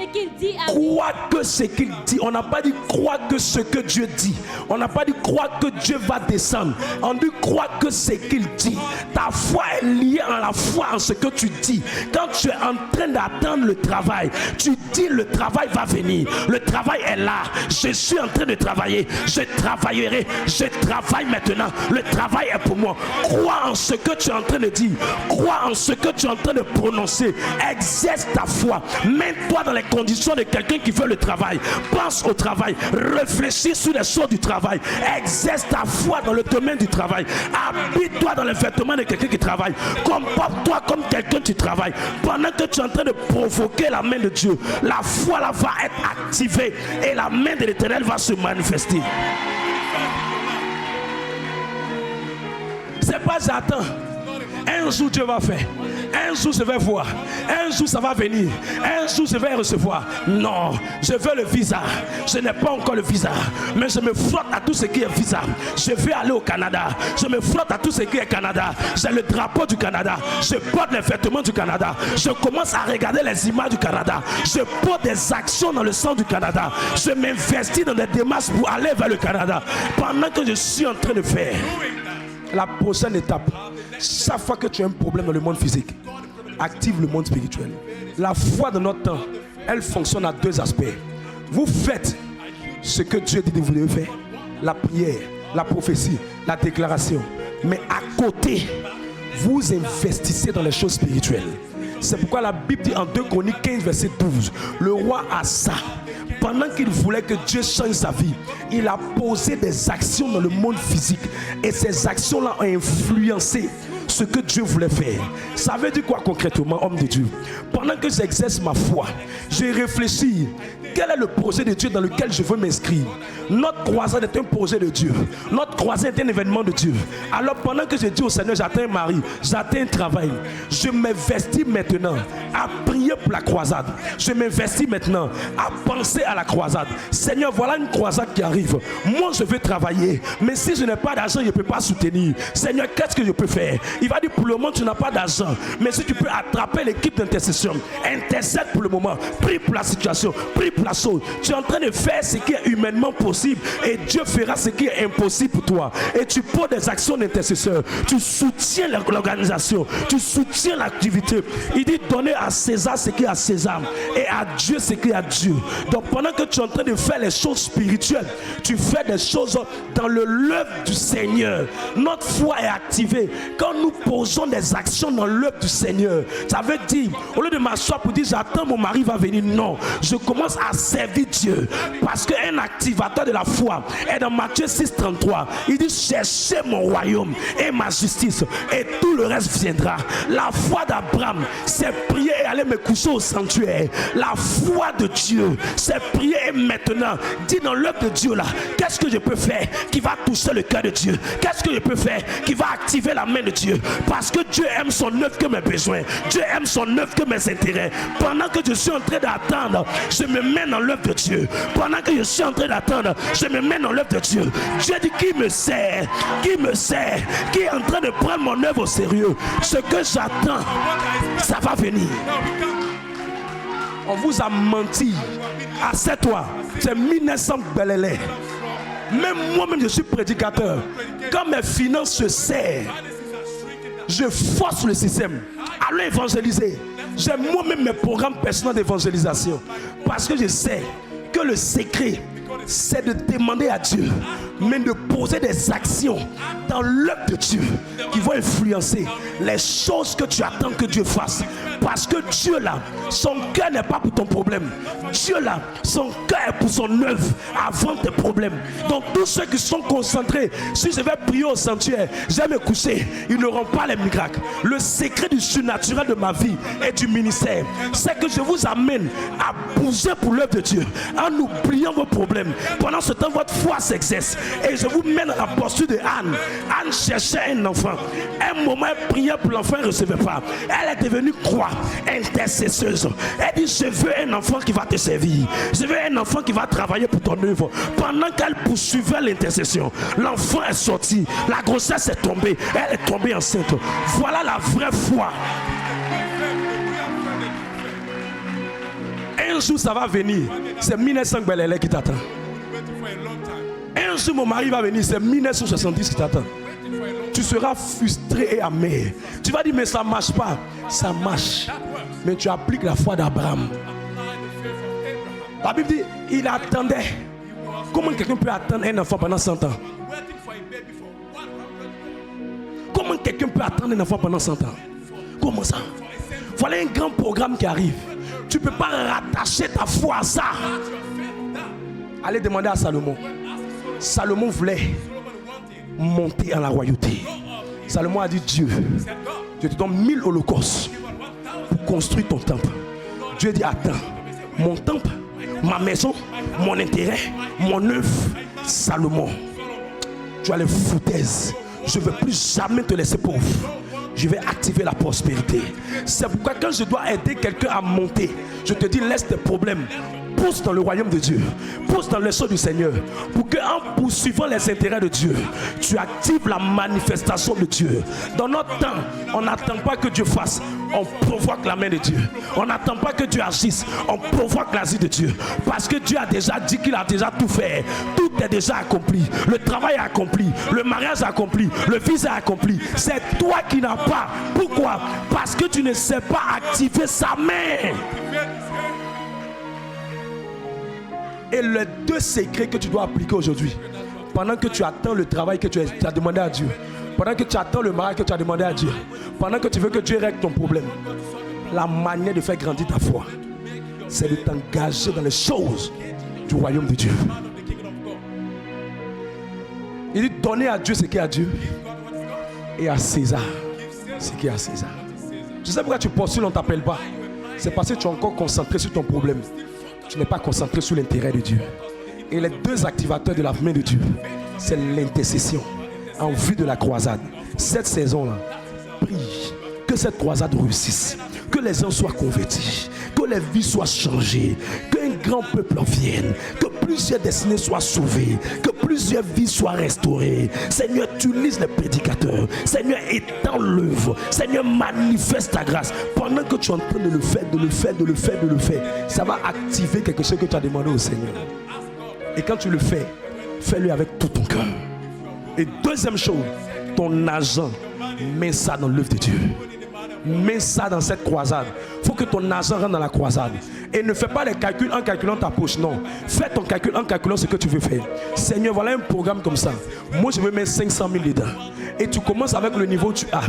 Speaker 2: ce qu'il dit
Speaker 1: on n'a pas dit croire que ce que Dieu dit, on n'a pas dit croire que Dieu va descendre, on dit croire que ce qu'il dit. Ta foi est liée à la foi en ce que tu dis. Quand tu es en train d'attendre le travail, tu dis le travail va venir, le travail est là, je suis en train de travailler, je travaillerai, je travaille maintenant. Le travail est pour moi. Crois en ce que tu es en train de dire. Crois en ce que tu es en train de prononcer. Exerce ta foi. Mets-toi dans les conditions de quelqu'un qui veut le travail. Pense au travail. Réfléchis sur les choses du travail. Exerce ta foi dans le domaine du travail. Habille-toi dans les vêtements de quelqu'un qui travaille. Comporte-toi comme quelqu'un qui travaille. Pendant que tu es en train de provoquer la main de Dieu, la foi là va être activée et la main de l'Éternel va se manifester. C'est pas j'attends. Un jour Dieu va faire. Un jour je vais voir. Un jour ça va venir. Un jour je vais recevoir. Non, je veux le visa. Je n'ai pas encore le visa. Mais je me frotte à tout ce qui est visa. Je vais aller au Canada. Je me frotte à tout ce qui est Canada. J'ai le drapeau du Canada. Je porte les vêtements du Canada. Je commence à regarder les images du Canada. Je porte des actions dans le sang du Canada. Je m'investis dans des démarches pour aller vers le Canada. Pendant que je suis en train de faire. La prochaine étape, chaque fois que tu as un problème dans le monde physique, active le monde spirituel. La foi de notre temps, elle fonctionne à deux aspects. Vous faites ce que Dieu dit de vous devez faire, la prière, la prophétie, la déclaration. Mais à côté, vous investissez dans les choses spirituelles. C'est pourquoi la Bible dit en 2 Chroniques 15, verset 12, le roi Asa, pendant qu'il voulait que Dieu change sa vie, il a posé des actions dans le monde physique. Et ces actions-là ont influencé ce que Dieu voulait faire. Ça veut dire quoi concrètement, homme de Dieu? Pendant que j'exerce ma foi, j'ai réfléchi. Quel est le projet de Dieu dans lequel je veux m'inscrire? Notre croisade est un projet de Dieu. Notre croisade est un événement de Dieu. Alors pendant que je dis au Seigneur, j'attends un mari, j'attends un travail, je m'investis maintenant à prier pour la croisade. Je m'investis maintenant à penser à la croisade. Seigneur, voilà une croisade qui arrive. Moi, je veux travailler. Mais si je n'ai pas d'argent, je ne peux pas soutenir. Seigneur, qu'est-ce que je peux faire? Il va dire, pour le moment, tu n'as pas d'argent. Mais si tu peux attraper l'équipe d'intercession, intercède pour le moment. Prie pour la situation. Prie pour la chose. Tu es en train de faire ce qui est humainement possible et Dieu fera ce qui est impossible pour toi. Et tu poses des actions d'intercesseur. Tu soutiens l'organisation. Tu soutiens l'activité. Il dit donner à César ce qui est à César et à Dieu ce qui est à Dieu. Donc pendant que tu es en train de faire les choses spirituelles, tu fais des choses dans le l'œuvre du Seigneur. Notre foi est activée. Quand nous nous posons des actions dans l'œuvre du Seigneur, ça veut dire, au lieu de m'asseoir pour dire j'attends mon mari va venir, non, je commence à servir Dieu. Parce qu'un activateur de la foi est dans Matthieu 6,33. Il dit cherchez mon royaume et ma justice et tout le reste viendra. La foi d'Abraham, c'est prier et aller me coucher au sanctuaire. La foi de Dieu, c'est prier et maintenant dire dans l'œuvre de Dieu là, qu'est-ce que je peux faire qui va toucher le cœur de Dieu? Qu'est-ce que je peux faire qui va activer la main de Dieu? Parce que Dieu aime son œuvre que mes besoins. Dieu aime son œuvre que mes intérêts. Pendant que je suis en train d'attendre, je me mets dans l'œuvre de Dieu. Pendant que je suis en train d'attendre, je me mets dans l'œuvre de Dieu. Dieu dit qui me sert, qui est en train de prendre mon œuvre au sérieux. Ce que j'attends, ça va venir. On vous a menti. Assieds-toi. C'est 1900 belélé. Même moi-même, je suis prédicateur. Quand mes finances se serrent, je force le système. Allons évangéliser. J'ai moi-même mes programmes personnels d'évangélisation. Parce que je sais que le secret, c'est de demander à Dieu, mais de poser des actions dans l'œuvre de Dieu qui vont influencer les choses que tu attends que Dieu fasse. Parce que Dieu là, son cœur n'est pas pour ton problème. Dieu là, son cœur est pour son œuvre avant tes problèmes. Donc tous ceux qui sont concentrés, si je vais prier au sanctuaire, je vais me coucher, ils n'auront pas les miracles. Le secret du surnaturel de ma vie et du ministère, c'est que je vous amène à bouger pour l'œuvre de Dieu en oubliant vos problèmes. Pendant ce temps, votre foi s'exerce. Et je vous mène à la posture de Anne. Anne cherchait un enfant. Un moment, elle priait pour l'enfant, elle ne recevait pas. Elle est devenue croix, intercesseuse. Elle dit, je veux un enfant qui va te servir. Je veux un enfant qui va travailler pour ton œuvre. Pendant qu'elle poursuivait l'intercession, l'enfant est sorti. La grossesse est tombée. Elle est tombée enceinte. Voilà la vraie foi. Un jour, ça va venir. C'est 1900 belélé qui t'attend. Un jour, mon mari va venir. C'est 1970 qui t'attend. Tu seras frustré et amer. Tu vas dire, mais ça ne marche pas. Ça marche. Mais tu appliques la foi d'Abraham. La Bible dit, il attendait. Comment quelqu'un peut attendre un enfant pendant 100 ans? Comment quelqu'un peut attendre un enfant pendant 100 ans? Comment ça? Voilà un grand programme qui arrive. Tu ne peux pas rattacher ta foi à ça. Allez demander à Salomon. Salomon voulait monter à la royauté. Salomon a dit, Dieu, je te donne 1000 holocaustes pour construire ton temple. Dieu dit, attends, mon temple, ma maison, mon intérêt, mon œuvre, Salomon, tu as les foutaises. Je ne veux plus jamais te laisser pauvre. Je vais activer la prospérité. C'est pourquoi quand je dois aider quelqu'un à monter, je te dis, laisse tes problèmes. Pousse dans le royaume de Dieu. Pousse dans les choses du Seigneur. Pour qu'en poursuivant les intérêts de Dieu, tu actives la manifestation de Dieu. Dans notre temps, on n'attend pas que Dieu fasse. On provoque la main de Dieu. On n'attend pas que Dieu agisse. On provoque l'asile de Dieu. Parce que Dieu a déjà dit qu'il a déjà tout fait. Tout est déjà accompli. Le travail est accompli. Le mariage est accompli. Le fils est accompli. C'est toi qui n'as pas. Pourquoi? Parce que tu ne sais pas activer sa main. Et les deux secrets que tu dois appliquer aujourd'hui, pendant que tu attends le travail que tu as demandé à Dieu, pendant que tu attends le mariage que tu as demandé à Dieu, pendant que tu veux que Dieu règle ton problème, la manière de faire grandir ta foi, c'est de t'engager dans les choses du royaume de Dieu. Il dit donner à Dieu ce qui est à Dieu et à César ce qui est à César. Tu sais pourquoi tu postules, on ne t'appelle pas? C'est parce que tu es encore concentré sur ton problème. Tu n'es pas concentré sur l'intérêt de Dieu. Et les deux activateurs de la main de Dieu, c'est l'intercession en vue de la croisade. Cette saison-là, prie que cette croisade réussisse, que les gens soient convertis, que les vies soient changées, qu'un grand peuple vienne, que plusieurs destinées soient sauvées, que plusieurs vies soient restaurées. Seigneur, utilise les prédicateurs. Seigneur, étends l'œuvre. Seigneur, manifeste ta grâce. Pendant que tu es en train de le faire, ça va activer quelque chose que tu as demandé au Seigneur. Et quand tu le fais, fais-le avec tout ton cœur. Et deuxième chose, ton argent, mets ça dans l'œuvre de Dieu. Mets ça dans cette croisade. Il faut que ton argent rentre dans la croisade. Et ne fais pas les calculs en calculant ta poche. Non. Fais ton calcul en calculant ce que tu veux faire. Seigneur, voilà un programme comme ça. Moi, je veux mettre 500 000 dedans. et tu commences avec le niveau où tu as.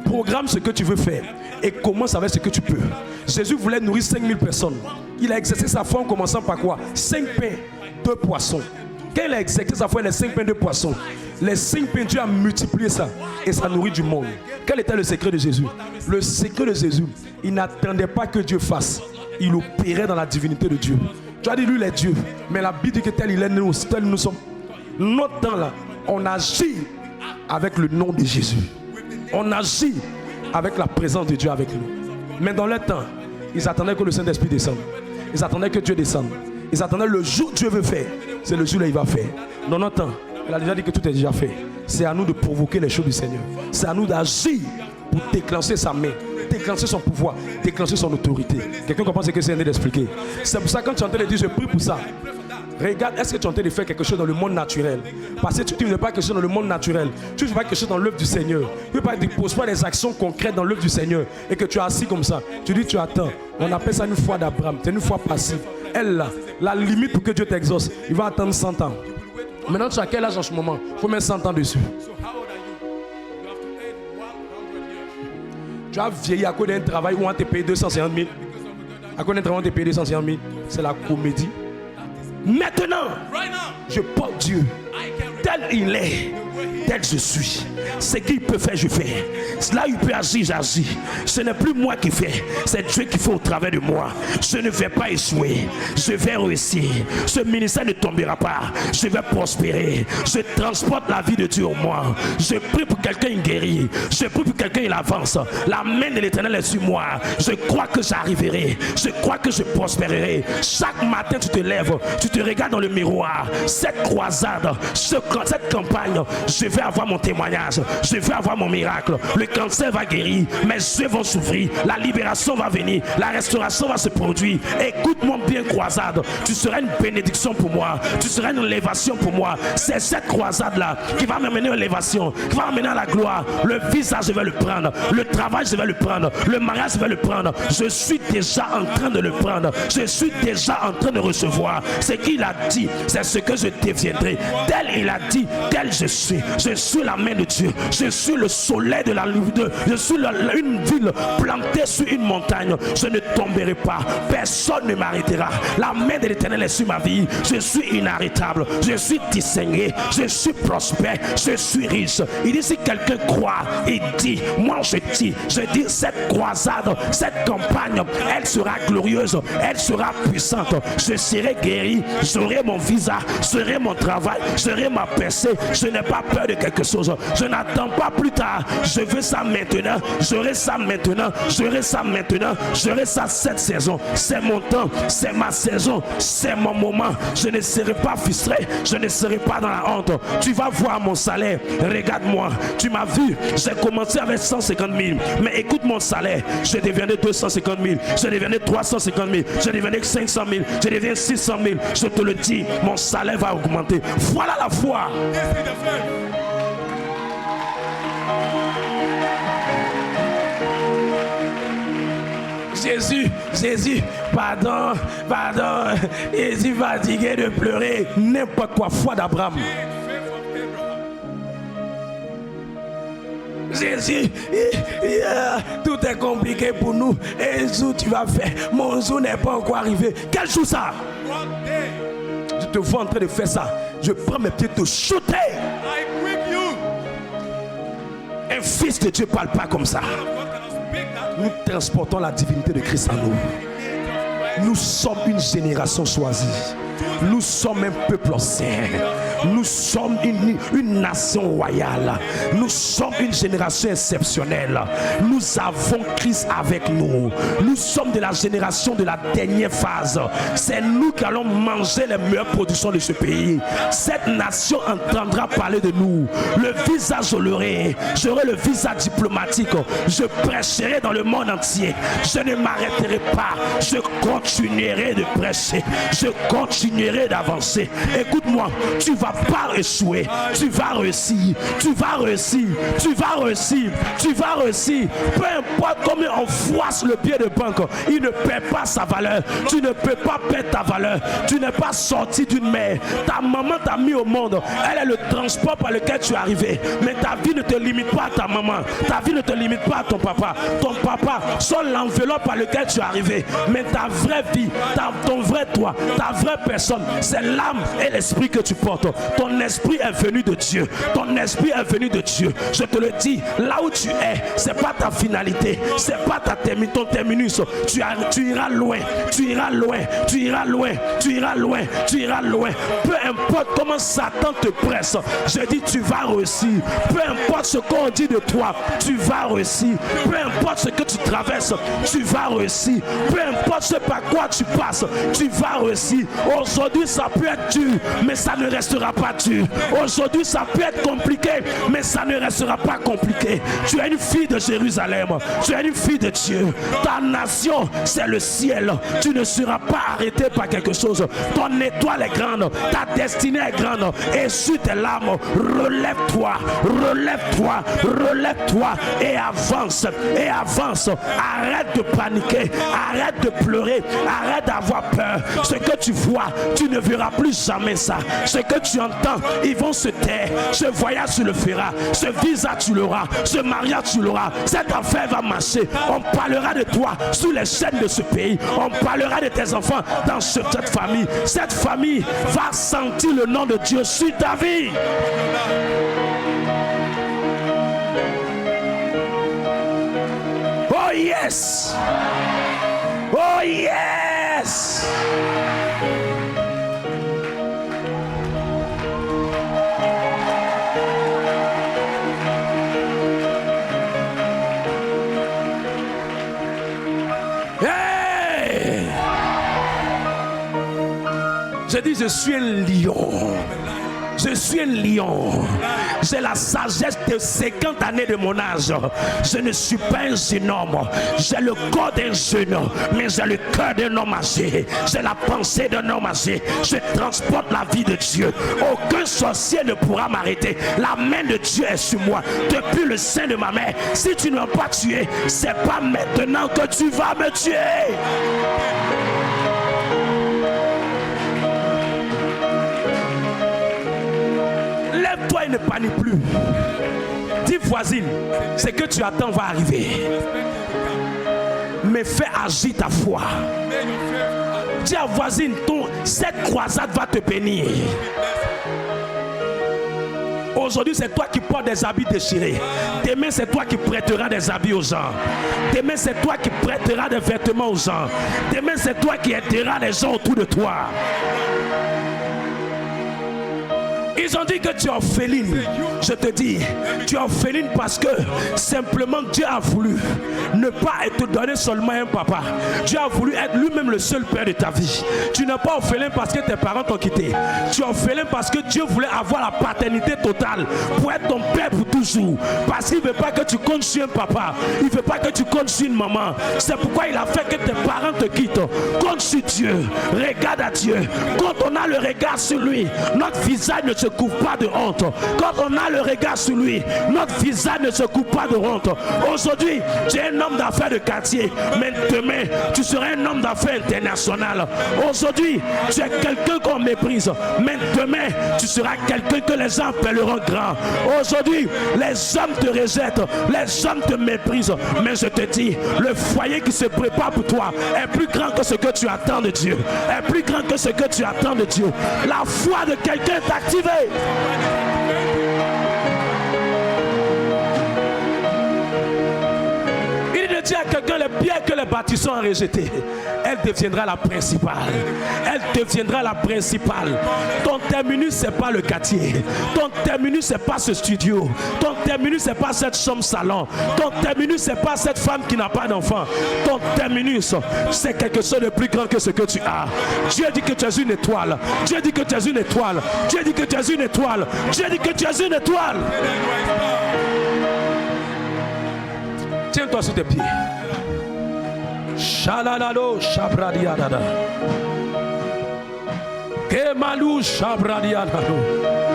Speaker 1: Programme ce que tu veux faire et commence avec ce que tu peux. Jésus voulait nourrir 5000 personnes. Il a exercé sa foi en commençant par quoi? 5 pains, 2 poissons. Quand il a exercé sa foi, les 5 pains, 2 poissons, les 5 pains, Dieu a multiplié ça et ça nourrit du monde. Quel était le secret de Jésus? Le secret de Jésus, il n'attendait pas que Dieu fasse. Il opérait dans la divinité de Dieu. Tu as dit, lui, il est Dieu. Mais la Bible dit que tel il est, tel nous sommes. Notre temps là, on agit avec le nom de Jésus. On agit avec la présence de Dieu avec nous. Mais dans leur temps, ils attendaient que le Saint-Esprit descende. Ils attendaient que Dieu descende. Ils attendaient le jour où Dieu veut faire. C'est le jour où il va faire. Dans notre temps, il a déjà dit que tout est déjà fait. C'est à nous de provoquer les choses du Seigneur. C'est à nous d'agir pour déclencher sa main, déclencher son pouvoir, déclencher son autorité. Quelqu'un comprend ce que c'est en train d'expliquer? C'est pour ça que quand tu es en train de dire je prie pour ça, regarde, est-ce que tu es en train de faire quelque chose dans le monde naturel? Parce que tu ne fais pas quelque chose dans le monde naturel. Tu ne fais pas quelque chose dans l'œuvre du Seigneur. Tu ne poses pas des actions concrètes dans l'œuvre du Seigneur et que tu es assis comme ça. Tu dis tu attends. On appelle ça une foi d'Abraham. C'est une foi passive. Elle là, la limite pour que Dieu t'exauce, il va attendre 100 ans. Maintenant tu as quel âge en ce moment? Il faut mettre 100 ans dessus. Tu as vieilli à cause d'un travail où on te paye 250 000. À cause d'un travail où on te paye 250 000. C'est la comédie. Maintenant, je porte Dieu tel il est, tel je suis. Ce qu'il peut faire, je fais. Là, il peut agir, j'agis. Ce n'est plus moi qui fais, c'est Dieu qui fait au travers de moi. Je ne vais pas échouer, je vais réussir. Ce ministère ne tombera pas, je vais prospérer. Je transporte la vie de Dieu en moi. Je prie pour quelqu'un, il guérit. Je prie pour quelqu'un, il avance. La main de l'Éternel est sur moi. Je crois que j'arriverai. Je crois que je prospérerai. Chaque matin, tu te lèves, tu te regardes dans le miroir. Cette croisade, cette campagne, je vais avoir mon témoignage, je vais avoir mon miracle. Le cancer va guérir, mes yeux vont s'ouvrir, la libération va venir, la restauration va se produire. Écoute-moi bien, croisade, tu seras une bénédiction pour moi, tu seras une élévation pour moi. C'est cette croisade là qui va m'amener à l'élévation, qui va m'amener à la gloire. Le visage, je vais le prendre, le travail, je vais le prendre, le mariage, je vais le prendre. Je suis déjà en train de le prendre, je suis déjà en train de recevoir. Ce qu'il a dit, c'est ce que je deviendrai. Tel il a dit, tel je suis. Je suis la main de Dieu. Je suis le soleil de la lune. Je suis une ville plantée sur une montagne. Je ne tomberai pas. Personne ne m'arrêtera. La main de l'Éternel est sur ma vie. Je suis inarrêtable. Je suis distingué. Je suis prospère. Je suis riche. Il dit si quelqu'un croit, il dit, moi je dis cette croisade, cette campagne, elle sera glorieuse. Elle sera puissante. Je serai guéri. J'aurai mon visa. J'aurai mon travail. J'aurai ma percée. Je n'ai pas peur de quelque chose. Je n'attends pas plus tard. Je veux ça maintenant. J'aurai ça maintenant. J'aurai ça maintenant. J'aurai ça cette saison. C'est mon temps. C'est ma saison. C'est mon moment. Je ne serai pas frustré. Je ne serai pas dans la honte. Tu vas voir mon salaire. Regarde-moi. Tu m'as vu. J'ai commencé avec 150 000. Mais écoute mon salaire. Je deviendrai 250 000. Je deviendrai 350 000. Je deviendrai 500 000. Je deviendrai 600 000. Je te le dis. Mon salaire va augmenter. Voilà la foi. Jésus, pardon, Jésus fatigué de pleurer, n'importe quoi, foi d'Abraham. Jésus, tout est compliqué pour nous. Et un jour tu vas faire, mon jour n'est pas encore arrivé. Quel jour ça? Je te vois en train de faire ça. Je prends mes pieds te shooter. Un fils de Dieu ne parle pas comme ça. Nous transportons la divinité de Christ en nous. Nous sommes une génération choisie. Nous sommes un peuple saint. Nous sommes une nation royale. Nous sommes une génération exceptionnelle. Nous avons Christ avec nous. Nous sommes de la génération de la dernière phase. C'est nous qui allons manger les meilleures productions de ce pays. Cette nation entendra parler de nous. Le visage je l'aurai. J'aurai le visage diplomatique. Je prêcherai dans le monde entier. Je ne m'arrêterai pas. Je continuerai de prêcher. Je continuerai d'avancer. Écoute-moi, tu vas vas pas échouer. Tu vas réussir. Tu vas réussir. Tu vas réussir. Tu vas réussir. Peu importe combien on froisse le pied de banque, il ne perd pas sa valeur. Tu ne peux pas perdre ta valeur. Tu n'es pas sorti d'une mère. Ta maman t'a mis au monde. Elle est le transport par lequel tu es arrivé. Mais ta vie ne te limite pas à ta maman. Ta vie ne te limite pas à ton papa. Ton papa sont l'enveloppe par lequel tu es arrivé. Mais ta vraie vie, ton vrai toi, ta vraie personne, c'est l'âme et l'esprit que tu portes. Ton esprit est venu de Dieu. Ton esprit est venu de Dieu. Je te le dis, là où tu es, c'est pas ta finalité. C'est pas ton terminus. Tu iras loin. Tu iras loin. Tu iras loin. Tu iras loin. Tu iras loin. Peu importe comment Satan te presse, je dis tu vas réussir. Peu importe ce qu'on dit de toi, tu vas réussir. Peu importe ce que tu traverses, tu vas réussir. Peu importe ce par quoi tu passes, tu vas réussir. Aujourd'hui ça peut être dur, mais ça ne restera pas dur. Aujourd'hui ça peut être compliqué, mais ça ne restera pas compliqué. Tu es une fille de Jérusalem. Tu es une fille de Dieu. Ta nation c'est le ciel. Tu ne seras pas arrêté par quelque chose. Ton étoile est grande. Ta destinée est grande. Et sur tes larmes, relève-toi, relève-toi, relève-toi et avance, et avance. Arrête de paniquer, arrête de pleurer, arrête d'avoir peur. Ce que tu vois, tu ne verras plus jamais ça. Ce que tu entends, ils vont se taire. Ce voyage, tu le feras. Ce visa, tu l'auras. Ce mariage, tu l'auras. Cette affaire va marcher. On parlera de toi sous les chaînes de ce pays. On parlera de tes enfants dans cette famille. Cette famille va sentir le nom de Dieu sur ta vie. Oh yes! Oh yes! Hey! Je dis, je suis un lion. Je suis un lion. J'ai la sagesse de 50 années de mon âge. Je ne suis pas un jeune homme. J'ai le corps d'un jeune, mais j'ai le cœur d'un homme âgé. J'ai la pensée d'un homme âgé. Je transporte la vie de Dieu. Aucun sorcier ne pourra m'arrêter. La main de Dieu est sur moi. Depuis le sein de ma mère. Si tu ne m'as pas tué, c'est pas maintenant que tu vas me tuer. Lève-toi et ne panique plus. Dis voisine, ce que tu attends va arriver. Mais fais agir ta foi. Dis à voisine, cette croisade va te bénir. Aujourd'hui, c'est toi qui portes des habits déchirés. Demain, c'est toi qui prêteras des habits aux gens. Demain, c'est toi qui prêteras des vêtements aux gens. Demain, c'est toi qui aideras les gens autour de toi. Ils ont dit que tu es orpheline. Je te dis, tu es orpheline parce que simplement Dieu a voulu ne pas te donner seulement un papa. Dieu a voulu être lui-même le seul père de ta vie. Tu n'es pas orphelin parce que tes parents t'ont quitté. Tu es orphelin parce que Dieu voulait avoir la paternité totale pour être ton père pour toujours. Parce qu'il ne veut pas que tu comptes sur un papa. Il ne veut pas que tu comptes sur une maman. C'est pourquoi il a fait que tes parents te quittent. Compte sur Dieu. Regarde à Dieu. Quand on a le regard sur lui, notre visage ne se couvre pas de honte. Quand on a le regard sur lui, notre visage ne se couvre pas de honte. Aujourd'hui, tu es un homme d'affaires de quartier, mais demain, tu seras un homme d'affaires international. Aujourd'hui, tu es quelqu'un qu'on méprise, mais demain, tu seras quelqu'un que les gens appelleront grand. Aujourd'hui, les hommes te rejettent, les hommes te méprisent, mais je te dis, le foyer qui se prépare pour toi est plus grand que ce que tu attends de Dieu. Est plus grand que ce que tu attends de Dieu. La foi de quelqu'un est activée. Il dit à quelqu'un, les pierres que les bâtisseurs ont rejetées, elle deviendra la principale. Elle deviendra la principale. Ton terminus, c'est pas le quartier. Ton terminus, c'est pas ce studio. Ton terminus, c'est pas cette chambre salon. Ton terminus, c'est pas cette femme qui n'a pas d'enfant. Ton terminus, c'est quelque chose de plus grand que ce que tu as. Dieu dit que tu es une étoile. Dieu dit que tu es une étoile. Dieu dit que tu es une étoile. Dieu dit que tu es une étoile. Tiens-toi sur tes pieds. Shalalalo shabradiadada. Kemalou Shabradiadado.